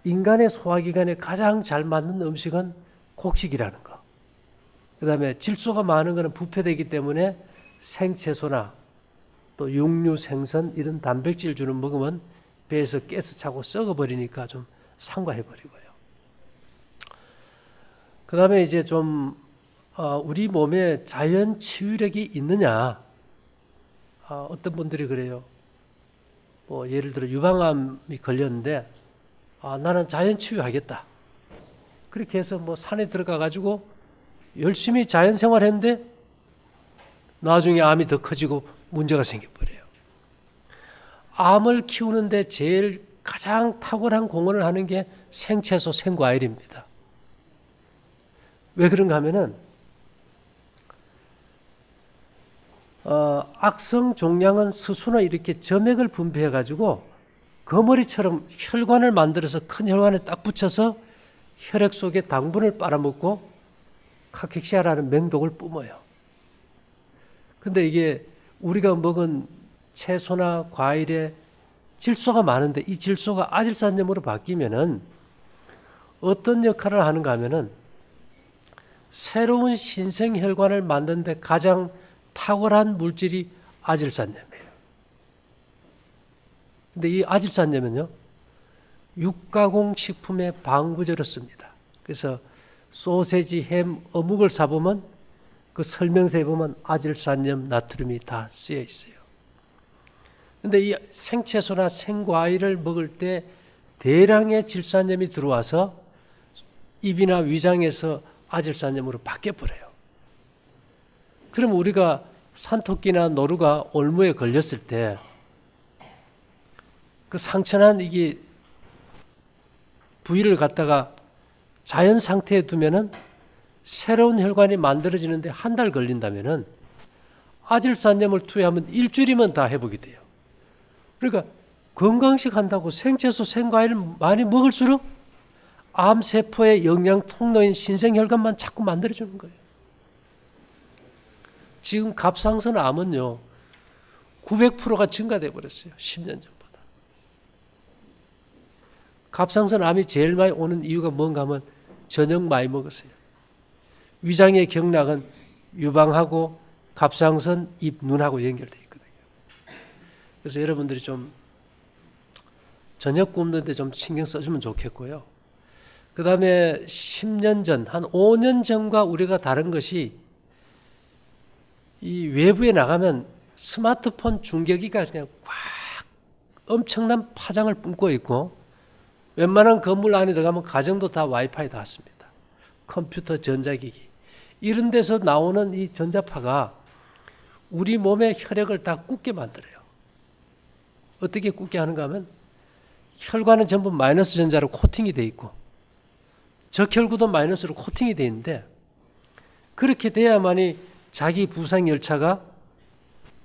인간의 소화기관에 가장 잘 맞는 음식은 곡식이라는 거. 그 다음에 질소가 많은 것은 부패되기 때문에 생채소나 또 육류, 생선 이런 단백질 주는 먹으면 배에서 가스 차고 썩어버리니까 좀 삼가해버리고요. 그 다음에 이제 좀 우리 몸에 자연 치유력이 있느냐. 어떤 분들이 그래요. 뭐 예를 들어 유방암이 걸렸는데 나는 자연 치유하겠다. 그렇게 해서 뭐 산에 들어가 가지고 열심히 자연 생활했는데 나중에 암이 더 커지고 문제가 생겨버려요. 암을 키우는데 제일 가장 탁월한 공헌을 하는 게 생채소, 생과일입니다. 왜 그런가 하면은 악성 종양은 스스로 이렇게 점액을 분비해 가지고 거머리처럼 혈관을 만들어서 큰 혈관에 딱 붙여서 혈액 속에 당분을 빨아먹고 카케시아라는 맹독을 뿜어요. 근데 이게 우리가 먹은 채소나 과일에 질소가 많은데 이 질소가 아질산염으로 바뀌면은 어떤 역할을 하는가 하면은 새로운 신생혈관을 만드는데 가장 탁월한 물질이 아질산염이에요. 근데 이 아질산염은요, 육가공 식품의 방부제로 씁니다. 그래서 소세지, 햄, 어묵을 사보면 그 설명서에 보면 아질산염, 나트륨이 다 쓰여 있어요. 근데 이 생채소나 생과일을 먹을 때 대량의 질산염이 들어와서 입이나 위장에서 아질산염으로 바뀌어버려요. 그럼 우리가 산토끼나 노루가 올무에 걸렸을 때 그 상처난 이게 부위를 갖다가 자연 상태에 두면은 새로운 혈관이 만들어지는데 한 달 걸린다면은 아질산염을 투여하면 일주일이면 다 회복이 돼요. 그러니까 건강식 한다고 생채소, 생과일을 많이 먹을수록 암세포의 영양 통로인 신생혈관만 자꾸 만들어주는 거예요. 지금 갑상선 암은요, 900%가 증가돼 버렸어요. 10년 전보다. 갑상선 암이 제일 많이 오는 이유가 뭔가 하면 저녁 많이 먹었어요. 위장의 경락은 유방하고 갑상선, 입, 눈하고 연결되어 있거든요. 그래서 여러분들이 좀 저녁 굶는데 좀 신경 써주면 좋겠고요. 그 다음에 10년 전, 한 5년 전과 우리가 다른 것이 이 외부에 나가면 스마트폰 중계기가 그냥 꽉 엄청난 파장을 뿜고 있고 웬만한 건물 안에 들어가면 가정도 다 와이파이 닿습니다. 컴퓨터, 전자기기. 이런 데서 나오는 이 전자파가 우리 몸의 혈액을 다 굳게 만들어요. 어떻게 굳게 하는가 하면 혈관은 전부 마이너스 전자로 코팅이 돼 있고 적혈구도 마이너스로 코팅이 돼 있는데 그렇게 돼야만이 자기 부상 열차가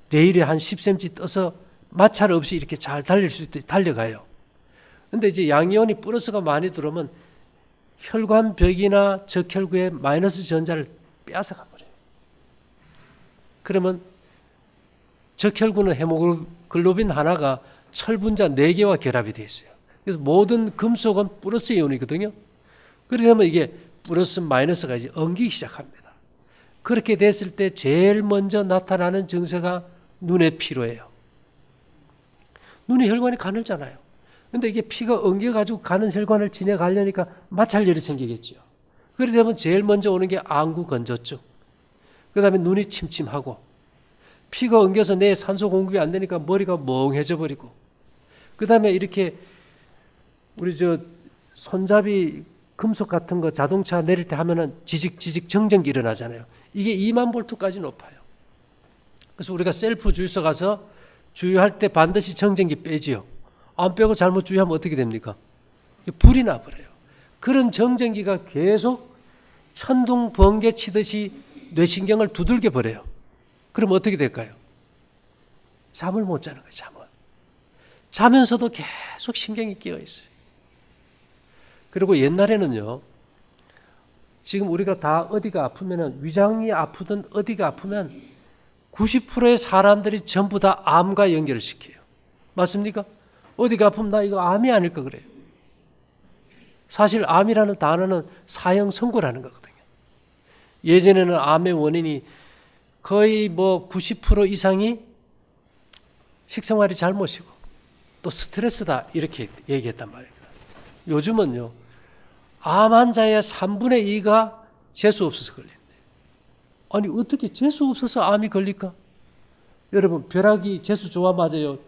레일에 한 10cm 떠서 마찰 없이 이렇게 잘 달릴 수 있도록 달려가요. 근데 이제 양이온이 플러스가 많이 들어오면 혈관벽이나 적혈구의 마이너스 전자를 빼앗아가 버려요. 그러면 적혈구는 헤모글로빈 하나가 철분자 4개와 결합이 되어 있어요. 그래서 모든 금속은 플러스 이온이거든요. 그러면 이게 플러스 마이너스가 이제 엉기기 시작합니다. 그렇게 됐을 때 제일 먼저 나타나는 증세가 눈의 피로예요. 눈이 혈관이 가늘잖아요. 근데 이게 피가 엉겨가지고 가는 혈관을 지나가려니까 마찰열이 생기겠죠. 그렇게 되면 제일 먼저 오는 게 안구 건조증. 그 다음에 눈이 침침하고 피가 엉겨서 뇌에 산소 공급이 안 되니까 머리가 멍해져 버리고 그 다음에 이렇게 우리 저 손잡이 금속 같은 거 자동차 내릴 때 하면은 지직지직 정전기 일어나잖아요. 이게 2만 볼트까지 높아요. 그래서 우리가 셀프 주유소 가서 주유할 때 반드시 정전기 빼지요. 안 빼고 잘못 주유하면 어떻게 됩니까? 불이 나버려요. 그런 정전기가 계속 천둥 번개 치듯이 뇌신경을 두들겨 버려요. 그럼 어떻게 될까요? 잠을 못 자는 거예요. 잠을. 자면서도 계속 신경이 끼어 있어요. 그리고 옛날에는요, 지금 우리가 다 어디가 아프면은 위장이 아프든 어디가 아프면 90%의 사람들이 전부 다 암과 연결을 시켜요. 맞습니까? 어디가 아프면 나 이거 암이 아닐까 그래요. 사실 암이라는 단어는 사형 선고라는 거거든요. 예전에는 암의 원인이 거의 뭐 90% 이상이 식생활이 잘못이고 또 스트레스다 이렇게 얘기했단 말이에요. 요즘은요, 암 환자의 3분의 2가 재수 없어서 걸린대요. 아니 어떻게 재수 없어서 암이 걸릴까? 여러분 벼락이 재수 좋아 맞아요?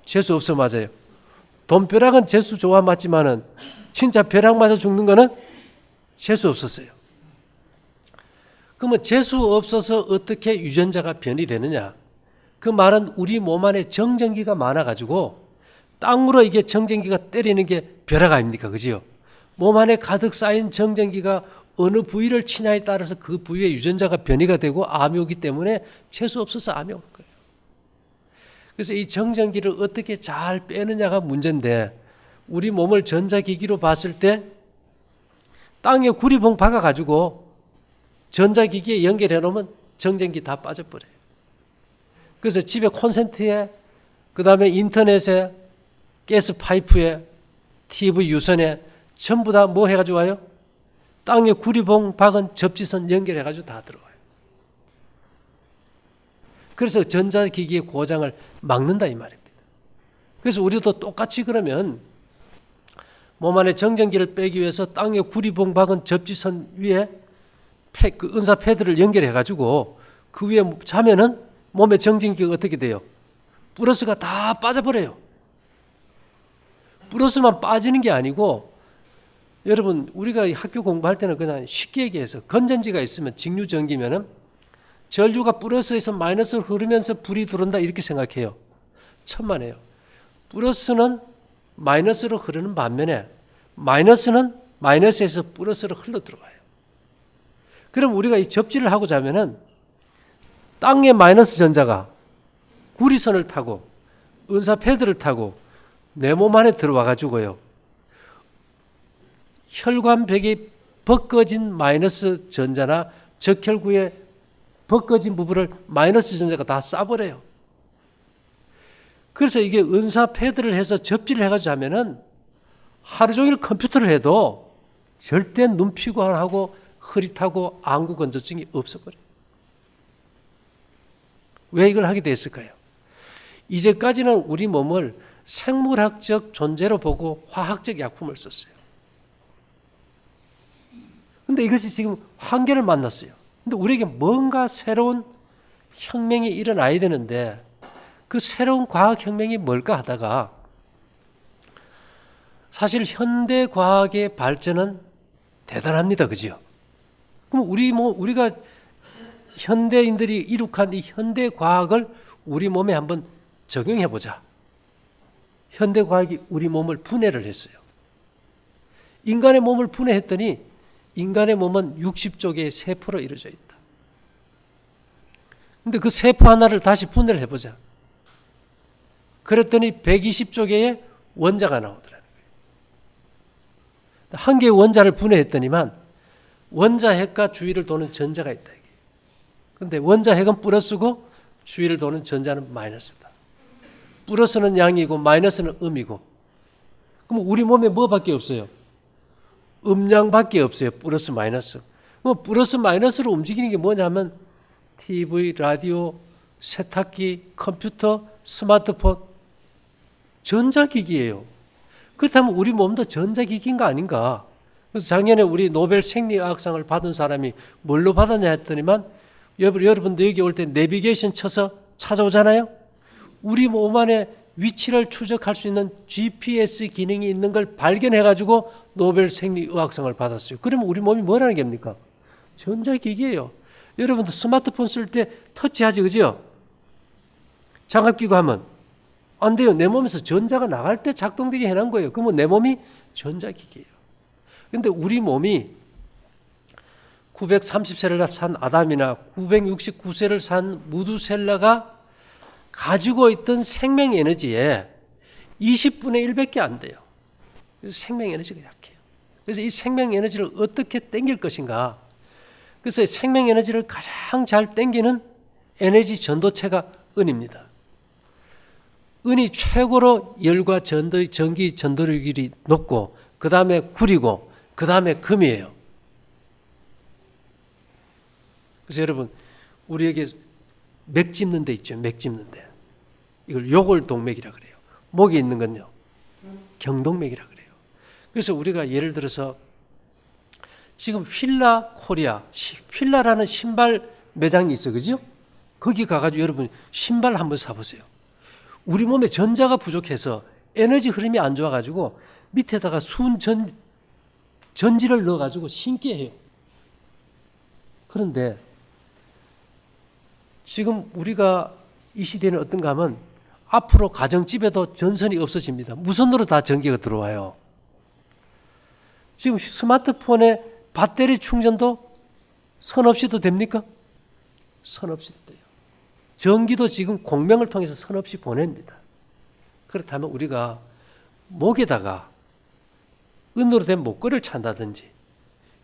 재수 없어 맞아요? 돈벼락은 재수 좋아 맞지만은 진짜 벼락 맞아 죽는 거는 재수 없었어요. 그러면 재수 없어서 어떻게 유전자가 변이되느냐? 그 말은 우리 몸 안에 정전기가 많아가지고 땅으로 이게 정전기가 때리는 게 벼락 아닙니까? 그지요? 몸 안에 가득 쌓인 정전기가 어느 부위를 치냐에 따라서 그 부위의 유전자가 변이가 되고 암이 오기 때문에 재수 없어서 암이 오는 거예요. 그래서 이 정전기를 어떻게 잘 빼느냐가 문제인데 우리 몸을 전자기기로 봤을 때 땅에 구리봉 박아가지고 전자기기에 연결해 놓으면 정전기 다 빠져버려요. 그래서 집에 콘센트에, 그 다음에 인터넷에, 가스 파이프에, TV 유선에 전부 다 뭐 해가지고 와요? 땅에 구리봉 박은 접지선 연결해가지고 다 들어와요. 그래서 전자기기의 고장을 막는다 이 말입니다. 그래서 우리도 똑같이 그러면 몸 안에 정전기를 빼기 위해서 땅에 구리봉 박은 접지선 위에 그 은사 패드를 연결해가지고 그 위에 자면은 몸의 정전기가 어떻게 돼요? 플러스가 다 빠져버려요. 플러스만 빠지는 게 아니고, 여러분 우리가 학교 공부할 때는 그냥 쉽게 얘기해서 건전지가 있으면 직류전기면은 전류가 플러스에서 마이너스로 흐르면서 불이 들어온다 이렇게 생각해요. 천만에요. 플러스는 마이너스로 흐르는 반면에 마이너스는 마이너스에서 플러스로 흘러 들어와요. 그럼 우리가 이 접지를 하고 자면은 땅의 마이너스 전자가 구리선을 타고 은사 패드를 타고 내 몸 안에 들어와 가지고요. 혈관벽이 벗겨진 마이너스 전자나 적혈구의 벗겨진 부분을 마이너스 전자가 다 쏴버려요. 그래서 이게 은사 패드를 해서 접지를 해가지고 하면은 하루 종일 컴퓨터를 해도 절대 눈 피곤하고 흐릿하고 안구 건조증이 없어버려요. 왜 이걸 하게 됐을까요? 이제까지는 우리 몸을 생물학적 존재로 보고 화학적 약품을 썼어요. 근데 이것이 지금 한계를 만났어요. 근데 우리에게 뭔가 새로운 혁명이 일어나야 되는데 그 새로운 과학혁명이 뭘까 하다가 사실 현대 과학의 발전은 대단합니다. 그죠? 그럼 우리가 현대인들이 이룩한 이 현대 과학을 우리 몸에 한번 적용해 보자. 현대 과학이 우리 몸을 분해를 했어요. 인간의 몸을 분해했더니 인간의 몸은 60조 개의 세포로 이루어져 있다. 근데 그 세포 하나를 다시 분해를 해보자. 그랬더니 120조 개의 원자가 나오더라고요. 한 개의 원자를 분해했더니만 원자핵과 주위를 도는 전자가 있다. 그런데 원자핵은 플러스고 주위를 도는 전자는 마이너스다. 플러스는 양이고 마이너스는 음이고. 그럼 우리 몸에 뭐밖에 없어요? 음양밖에 없어요. 플러스 마이너스. 플러스 마이너스로 움직이는 게 뭐냐면 TV, 라디오, 세탁기, 컴퓨터, 스마트폰, 전자기기예요. 그렇다면 우리 몸도 전자기기인가 아닌가? 그래서 작년에 우리 노벨 생리학상을 받은 사람이 뭘로 받았냐 했더니만 여러분도 여기 올 때 내비게이션 쳐서 찾아오잖아요. 우리 몸 안에 위치를 추적할 수 있는 GPS 기능이 있는 걸 발견해가지고 노벨 생리의학상을 받았어요. 그러면 우리 몸이 뭐라는 겁니까? 전자기기예요. 여러분도 스마트폰 쓸 때 터치하지, 그죠? 장갑 끼고 하면 안 돼요. 내 몸에서 전자가 나갈 때 작동되게 해놓은 거예요. 그러면 내 몸이 전자기기예요. 그런데 우리 몸이 930세를 산 아담이나 969세를 산 무두셀라가 가지고 있던 생명 에너지에 20분의 1밖에 안 돼요. 그래서 생명 에너지가 약해요. 그래서 이 생명 에너지를 어떻게 땡길 것인가? 그래서 생명 에너지를 가장 잘 땡기는 에너지 전도체가 은입니다. 은이 최고로 열과 전기 전도력이 높고 그 다음에 구리고 그 다음에 금이에요. 그래서 여러분 우리에게 맥 짚는 데 있죠. 맥 짚는 데. 이걸 요골동맥이라 그래요. 목에 있는 건요. 경동맥이라 그래요. 그래서 우리가 예를 들어서 지금 휠라 코리아, 휠라라는 신발 매장이 있어. 그죠? 거기 가가지고 여러분 신발 한번 사보세요. 우리 몸에 전자가 부족해서 에너지 흐름이 안 좋아가지고 밑에다가 전지를 넣어가지고 신게 해요. 그런데 지금 우리가 이 시대는 어떤가 하면 앞으로 가정집에도 전선이 없어집니다. 무선으로 다 전기가 들어와요. 지금 스마트폰에 배터리 충전도 선 없이도 됩니까? 선 없이도 돼요. 전기도 지금 공명을 통해서 선 없이 보냅니다. 그렇다면 우리가 목에다가 은으로 된 목걸이를 찬다든지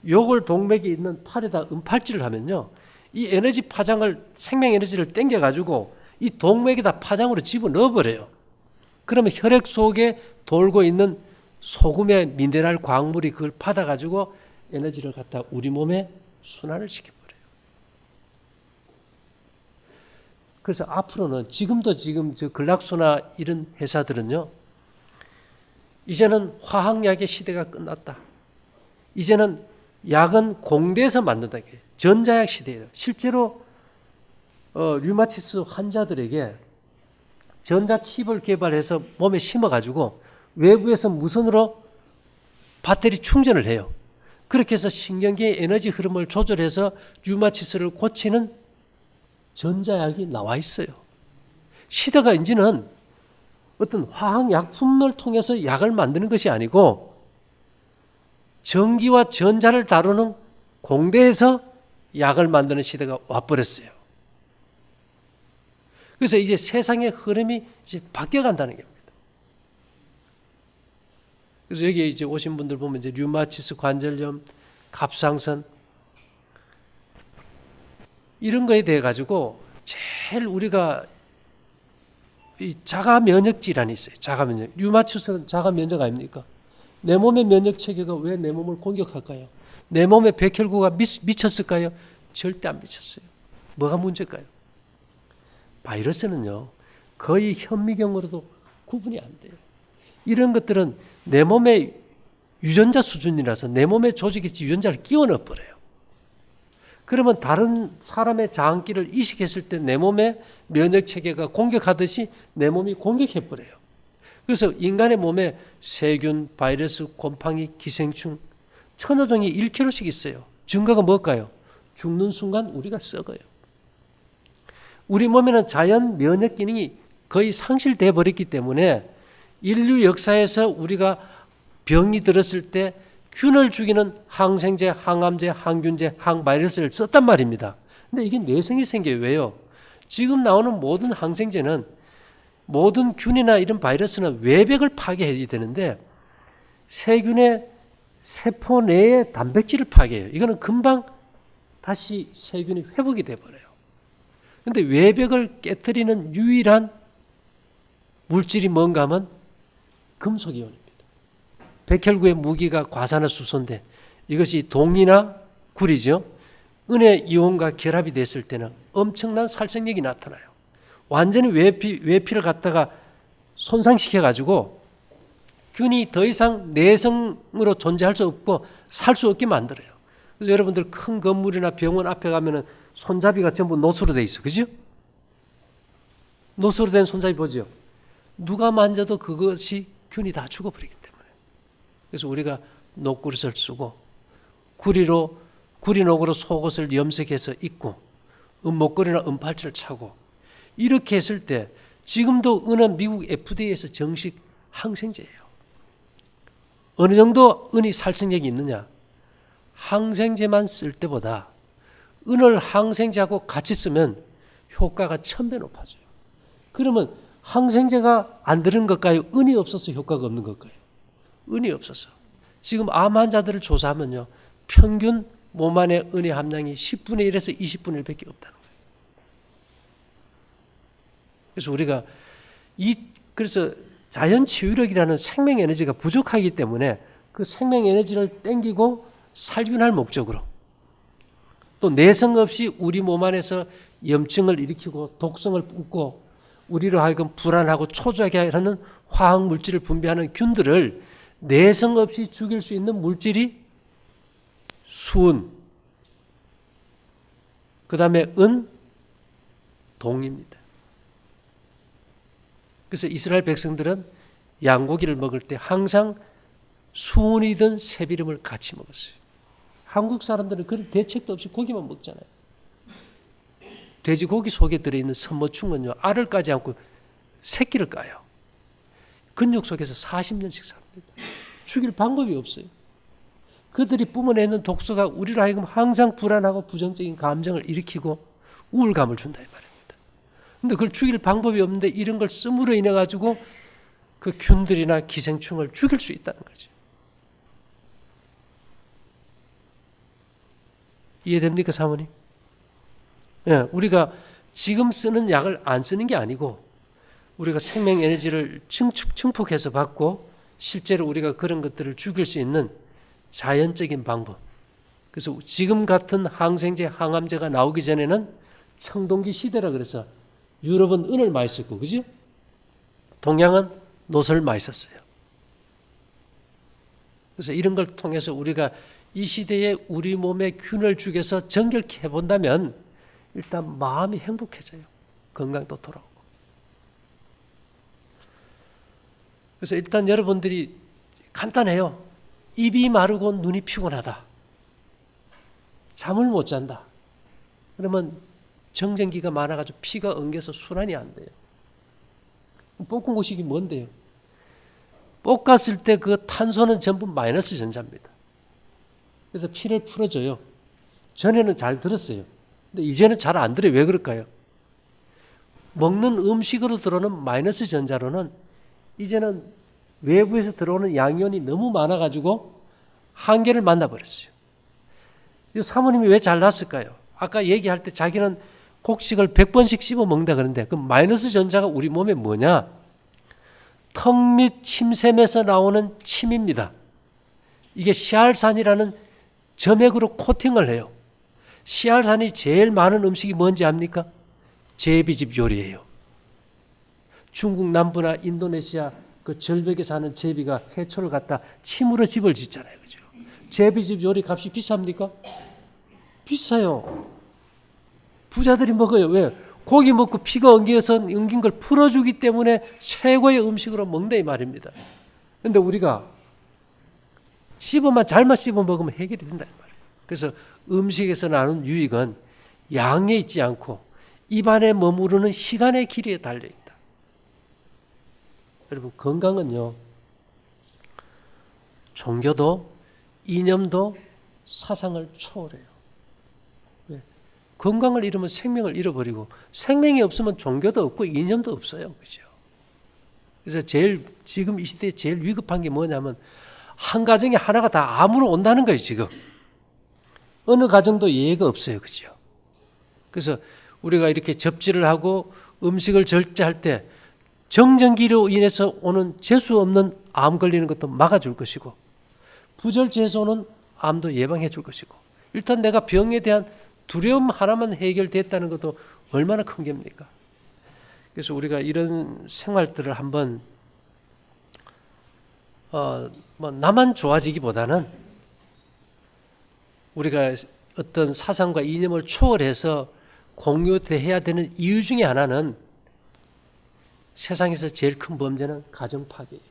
요걸 동맥이 있는 팔에다 음팔질을 하면요, 이 에너지 파장을, 생명 에너지를 땡겨 가지고 이 동맥에다 파장으로 집어 넣어버려요. 그러면 혈액 속에 돌고 있는 소금의 미네랄 광물이 그걸 받아 가지고 에너지를 갖다 우리 몸에 순환을 시켜버려요. 그래서 앞으로는 지금도 지금 저 글락소나 이런 회사들은요, 이제는 화학약의 시대가 끝났다. 이제는 약은 공대에서 만든다. 전자약 시대예요. 실제로 류마티스 환자들에게 전자칩을 개발해서 몸에 심어가지고 외부에서 무선으로 배터리 충전을 해요. 그렇게 해서 신경계의 에너지 흐름을 조절해서 류마티스를 고치는 전자약이 나와 있어요. 시대가 이제는 어떤 화학약품을 통해서 약을 만드는 것이 아니고 전기와 전자를 다루는 공대에서 약을 만드는 시대가 와버렸어요. 그래서 이제 세상의 흐름이 이제 바뀌어간다는 겁니다. 그래서 여기 이제 오신 분들 보면 이제 류마티스 관절염, 갑상선 이런 거에 대해 가지고 제일 우리가 이 자가 면역 질환이 있어요. 자가 면역. 류마티스는 자가 면역 아닙니까? 내 몸의 면역 체계가 왜 내 몸을 공격할까요? 내 몸의 백혈구가 미쳤을까요? 절대 안 미쳤어요. 뭐가 문제일까요? 바이러스는요, 거의 현미경으로도 구분이 안 돼요. 이런 것들은 내 몸의 유전자 수준이라서 내 몸의 조직에 유전자를 끼워 넣어버려요. 그러면 다른 사람의 장기를 이식했을 때 내 몸의 면역 체계가 공격하듯이 내 몸이 공격해버려요. 그래서 인간의 몸에 세균, 바이러스, 곰팡이, 기생충, 천여 종이 1kg씩 있어요. 증거가 뭘까요? 죽는 순간 우리가 썩어요. 우리 몸에는 자연 면역 기능이 거의 상실돼 버렸기 때문에 인류 역사에서 우리가 병이 들었을 때 균을 죽이는 항생제, 항암제, 항균제, 항바이러스를 썼단 말입니다. 근데 이게 내성이 생겨요. 왜요? 지금 나오는 모든 항생제는, 모든 균이나 이런 바이러스는 외벽을 파괴해야 되는데 세균의 세포 내에 단백질을 파괴해요. 이거는 금방 다시 세균이 회복이 돼버려요. 근데 외벽을 깨트리는 유일한 물질이 뭔가 하면 금속이온입니다. 백혈구의 무기가 과산화수소인데 이것이 동이나 구리죠. 은혜 이온과 결합이 됐을 때는 엄청난 살생력이 나타나요. 완전히 외피를 갖다가 손상시켜가지고 균이 더 이상 내성으로 존재할 수 없고 살 수 없게 만들어요. 그래서 여러분들 큰 건물이나 병원 앞에 가면은 손잡이가 전부 노수로 돼 있어. 그죠? 노수로 된 손잡이 보죠? 누가 만져도 그것이 균이 다 죽어버리기 때문에. 그래서 우리가 녹구릇을 쓰고 구리녹으로 속옷을 염색해서 입고 목걸이나 은팔찌를 차고 이렇게 했을 때 지금도 은은 미국 FDA에서 정식 항생제예요. 어느 정도 은이 살생력이 있느냐? 항생제만 쓸 때보다 은을 항생제하고 같이 쓰면 효과가 1000배 높아져요. 그러면 항생제가 안 들은 것까요? 은이 없어서 효과가 없는 것까요? 은이 없어서. 지금 암 환자들을 조사하면요, 평균 몸 안에 은의 함량이 10분의 1에서 20분의 1밖에 없다는 거예요. 그래서 우리가 그래서 자연 치유력이라는 생명 에너지가 부족하기 때문에 그 생명 에너지를 땡기고 살균할 목적으로 또 내성 없이 우리 몸 안에서 염증을 일으키고 독성을 뿜고 우리로 하여금 불안하고 초조하게 하는 화학 물질을 분비하는 균들을 내성 없이 죽일 수 있는 물질이 수은, 그 다음에 은, 동입니다. 그래서 이스라엘 백성들은 양고기를 먹을 때 항상 수은이든 새비름을 같이 먹었어요. 한국 사람들은 그런 대책도 없이 고기만 먹잖아요. 돼지고기 속에 들어있는 선모충은요, 알을 까지 않고 새끼를 까요. 근육 속에서 40년씩 삽니다. 죽일 방법이 없어요. 그들이 뿜어내는 독소가 우리로 하여금 항상 불안하고 부정적인 감정을 일으키고 우울감을 준다 이 말입니다. 근데 그걸 죽일 방법이 없는데 이런 걸 씀으로 인해 가지고 그 균들이나 기생충을 죽일 수 있다는 거죠. 이해됩니까, 사모님? 예, 우리가 지금 쓰는 약을 안 쓰는 게 아니고 우리가 생명 에너지를 증폭해서 받고 실제로 우리가 그런 것들을 죽일 수 있는 자연적인 방법. 그래서 지금 같은 항생제, 항암제가 나오기 전에는 청동기 시대라 그래서 유럽은 은을 많이 썼고, 그죠? 동양은 노설을 많이 썼어요. 그래서 이런 걸 통해서 우리가 이 시대에 우리 몸의 균을 죽여서 정결케 해본다면 일단 마음이 행복해져요. 건강도 돌아오고. 그래서 일단 여러분들이 간단해요. 입이 마르고 눈이 피곤하다. 잠을 못 잔다. 그러면 정전기가 많아가지고 피가 엉겨서 순환이 안 돼요. 볶은 곳이 뭔데요? 볶았을 때 그 탄소는 전부 마이너스 전자입니다. 그래서 피를 풀어줘요. 전에는 잘 들었어요. 근데 이제는 잘 안 들어요. 왜 그럴까요? 먹는 음식으로 들어오는 마이너스 전자로는 이제는 외부에서 들어오는 양이온이 너무 많아가지고 한계를 만나버렸어요. 이 사모님이 왜 잘났을까요? 아까 얘기할 때 자기는 곡식을 100번씩 씹어 먹는다 그러는데 그 마이너스 전자가 우리 몸에 뭐냐? 턱 밑 침샘에서 나오는 침입니다. 이게 시알산이라는 점액으로 코팅을 해요. 시알산이 제일 많은 음식이 뭔지 압니까? 제비집 요리예요. 중국 남부나 인도네시아 그 절벽에 사는 제비가 해초를 갖다 침으로 집을 짓잖아요. 그죠? 제비집 요리 값이 비쌉니까? 비싸요. 부자들이 먹어요. 왜? 고기 먹고 피가 엉긴 걸 풀어주기 때문에 최고의 음식으로 먹는다 이 말입니다. 그런데 우리가 잘만 씹어 먹으면 해결이 된다 이 말이에요. 그래서 음식에서 나는 유익은 양에 있지 않고 입안에 머무르는 시간의 길이에 달려있다. 여러분 건강은요. 종교도 이념도 사상을 초월해요. 왜? 건강을 잃으면 생명을 잃어버리고 생명이 없으면 종교도 없고 이념도 없어요. 그죠? 그래서 지금 이 시대에 제일 위급한 게 뭐냐면 한 가정에 하나가 다 암으로 온다는 거예요. 지금. 어느 가정도 예외가 없어요. 그죠? 그래서 우리가 이렇게 접지를 하고 음식을 절제할 때 정전기로 인해서 오는 재수 없는 암 걸리는 것도 막아줄 것이고 부절제에서 오는 암도 예방해 줄 것이고 일단 내가 병에 대한 두려움 하나만 해결됐다는 것도 얼마나 큰 겁니까? 그래서 우리가 이런 생활들을 한번 나만 좋아지기보다는 우리가 어떤 사상과 이념을 초월해서 공유해야 되는 이유 중에 하나는 세상에서 제일 큰 범죄는 가정 파괴예요.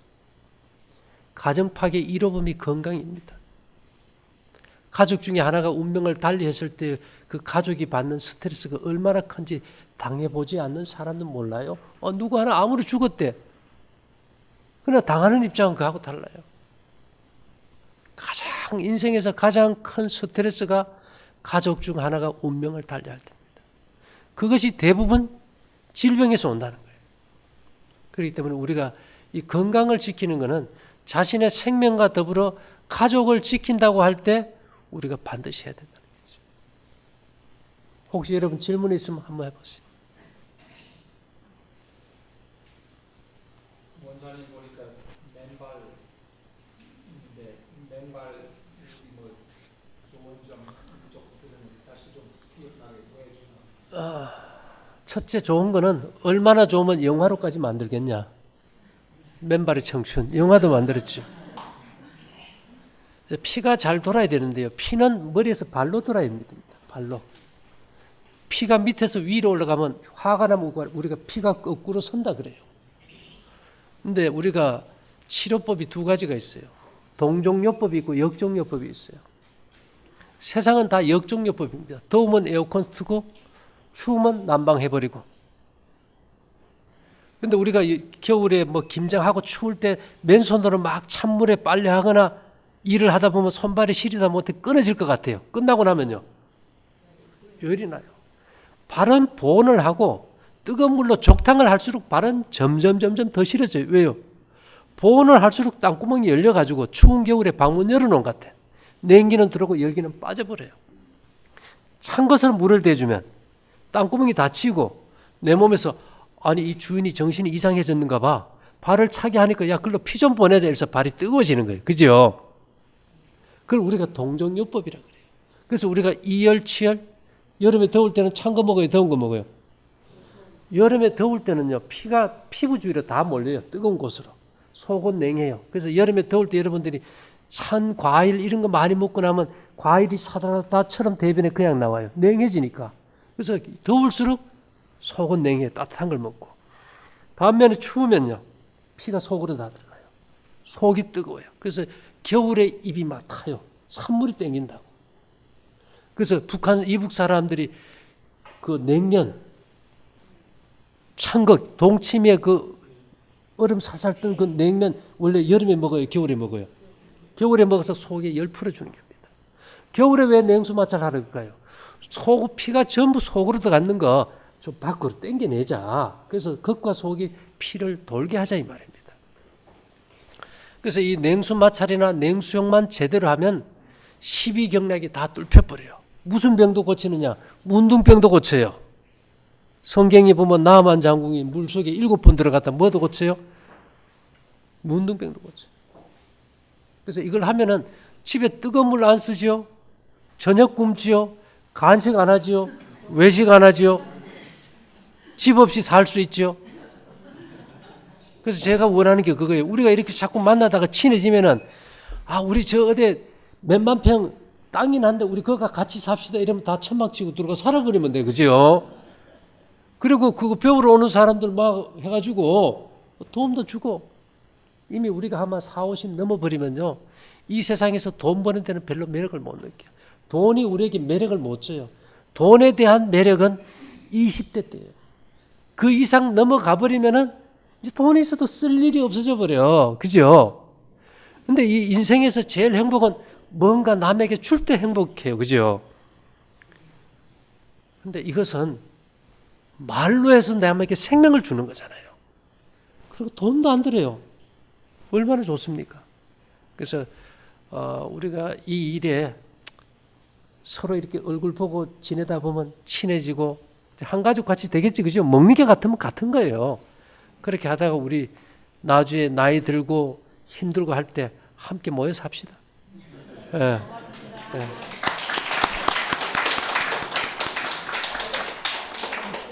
가정 파괴 1호범이 건강입니다. 가족 중에 하나가 운명을 달리했을 때 그 가족이 받는 스트레스가 얼마나 큰지 당해보지 않는 사람은 몰라요. 누구 하나 암으로 죽었대. 그러나 당하는 입장은 그하고 달라요. 인생에서 가장 큰 스트레스가 가족 중 하나가 운명을 달리할 때입니다. 그것이 대부분 질병에서 온다는 거예요. 그렇기 때문에 우리가 이 건강을 지키는 것은 자신의 생명과 더불어 가족을 지킨다고 할 때 우리가 반드시 해야 된다는 거죠. 혹시 여러분 질문 있으면 한번 해보세요. 원장님 보니까 맨발인데 맨발 뭐 좋은 점 쪽들은 다시 좀 기억나게 보여주나? 첫째 좋은 거는 얼마나 좋으면 영화로까지 만들겠냐. 맨발의 청춘 영화도 만들었죠. 피가 잘 돌아야 되는데요. 피는 머리에서 발로 돌아야 됩니다. 발로. 피가 밑에서 위로 올라가면 화가 나면 우리가 피가 거꾸로 선다 그래요. 근데 우리가 치료법이 두 가지가 있어요. 동종요법이 있고 역종요법이 있어요. 세상은 다 역종요법입니다. 더우면 에어컨 트고 추우면 난방해버리고. 근데 우리가 겨울에 뭐 김장하고 추울 때 맨손으로 막 찬물에 빨래하거나 일을 하다 보면 손발이 시리다 못해 끊어질 것 같아요. 끝나고 나면요. 열이 나요. 발은 보온을 하고 뜨거운 물로 족탕을 할수록 발은 점점 더 시려져요. 왜요? 보온을 할수록 땅구멍이 열려가지고 추운 겨울에 방문 열어놓은 것 같아. 냉기는 들어오고 열기는 빠져버려요. 찬 것을 물을 대주면 땅구멍이 닫히고 내 몸에서 아니 이 주인이 정신이 이상해졌는가 봐. 발을 차게 하니까 야 글로 피 좀 보내자 이래서 발이 뜨거워지는 거예요. 그죠? 그걸 우리가 동정요법이라 그래요. 그래서 우리가 이열치열 여름에 더울 때는 찬 거 먹어요, 더운 거 먹어요. 여름에 더울 때는요 피가 피부 주위로 다 몰려요. 뜨거운 곳으로. 속은 냉해요. 그래서 여름에 더울 때 여러분들이 찬 과일 이런 거 많이 먹고 나면 과일이 사다다처럼 대변에 그냥 나와요. 냉해지니까. 그래서 더울수록 속은 냉해 따뜻한 걸 먹고 반면에 추우면요 피가 속으로 다 들어가요. 속이 뜨거워요. 그래서 겨울에 입이 막 타요. 찬물이 땡긴다고. 그래서 북한 이북 사람들이 그 냉면 찬 거 동치미에 그 얼음 살살 뜬 그 냉면 원래 여름에 먹어요, 겨울에 먹어요? 겨울에 먹어서 속에 열 풀어주는 겁니다. 겨울에 왜 냉수 마찰 하러 갈까요? 속 피가 전부 속으로 들어가는 거 좀 밖으로 당겨내자. 그래서 겉과 속이 피를 돌게 하자 이 말입니다. 그래서 이 냉수 마찰이나 냉수욕만 제대로 하면 12경락이 다 뚫혀버려요. 무슨 병도 고치느냐? 문둥병도 고쳐요. 성경에 보면 나만 장군이 물속에 7번 들어갔다 뭐도 고쳐요? 문둥병도 고쳐요. 그래서 이걸 하면은 집에 뜨거운 물 안 쓰지요? 저녁 굶지요? 간식 안 하지요? 외식 안 하지요? 집 없이 살 수 있죠? 그래서 제가 원하는 게 그거예요. 우리가 이렇게 자꾸 만나다가 친해지면은 아 우리 저 어디 몇만 평 땅이 난데 우리 거가 같이 삽시다 이러면 다 천막 치고 들어가 살아버리면 돼. 그죠? 그리고 그거 배우러 오는 사람들 막 해가지고 도움도 주고 이미 우리가 아마 4, 50 넘어버리면요. 이 세상에서 돈 버는 데는 별로 매력을 못 느껴요. 돈이 우리에게 매력을 못 줘요. 돈에 대한 매력은 20대 때예요. 그 이상 넘어가 버리면은 이제 돈이 있어도 쓸 일이 없어져 버려. 그죠? 근데 이 인생에서 제일 행복은 뭔가 남에게 줄 때 행복해요. 그죠? 근데 이것은 말로 해서 남에게 생명을 주는 거잖아요. 그리고 돈도 안 들어요. 얼마나 좋습니까? 그래서 우리가 이 일에 서로 이렇게 얼굴 보고 지내다 보면 친해지고 한 가족 같이 되겠지, 그죠? 먹는 게 같으면 같은 거예요. 그렇게 하다가 우리 나중에 나이 들고 힘들고 할 때 함께 모여 삽시다. 예. 예.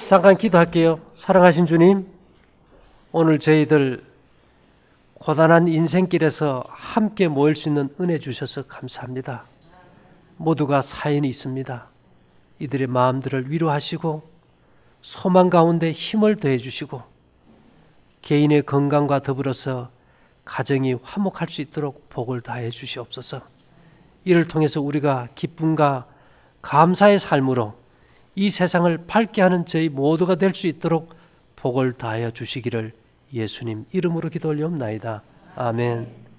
잠깐 기도할게요. 사랑하신 주님, 오늘 저희들 고단한 인생길에서 함께 모일 수 있는 은혜 주셔서 감사합니다. 모두가 사연이 있습니다. 이들의 마음들을 위로하시고 소망 가운데 힘을 더해 주시고 개인의 건강과 더불어서 가정이 화목할 수 있도록 복을 다해 주시옵소서. 이를 통해서 우리가 기쁨과 감사의 삶으로 이 세상을 밝게 하는 저희 모두가 될 수 있도록 복을 다하여 주시기를 예수님 이름으로 기도 올리옵나이다. 아멘.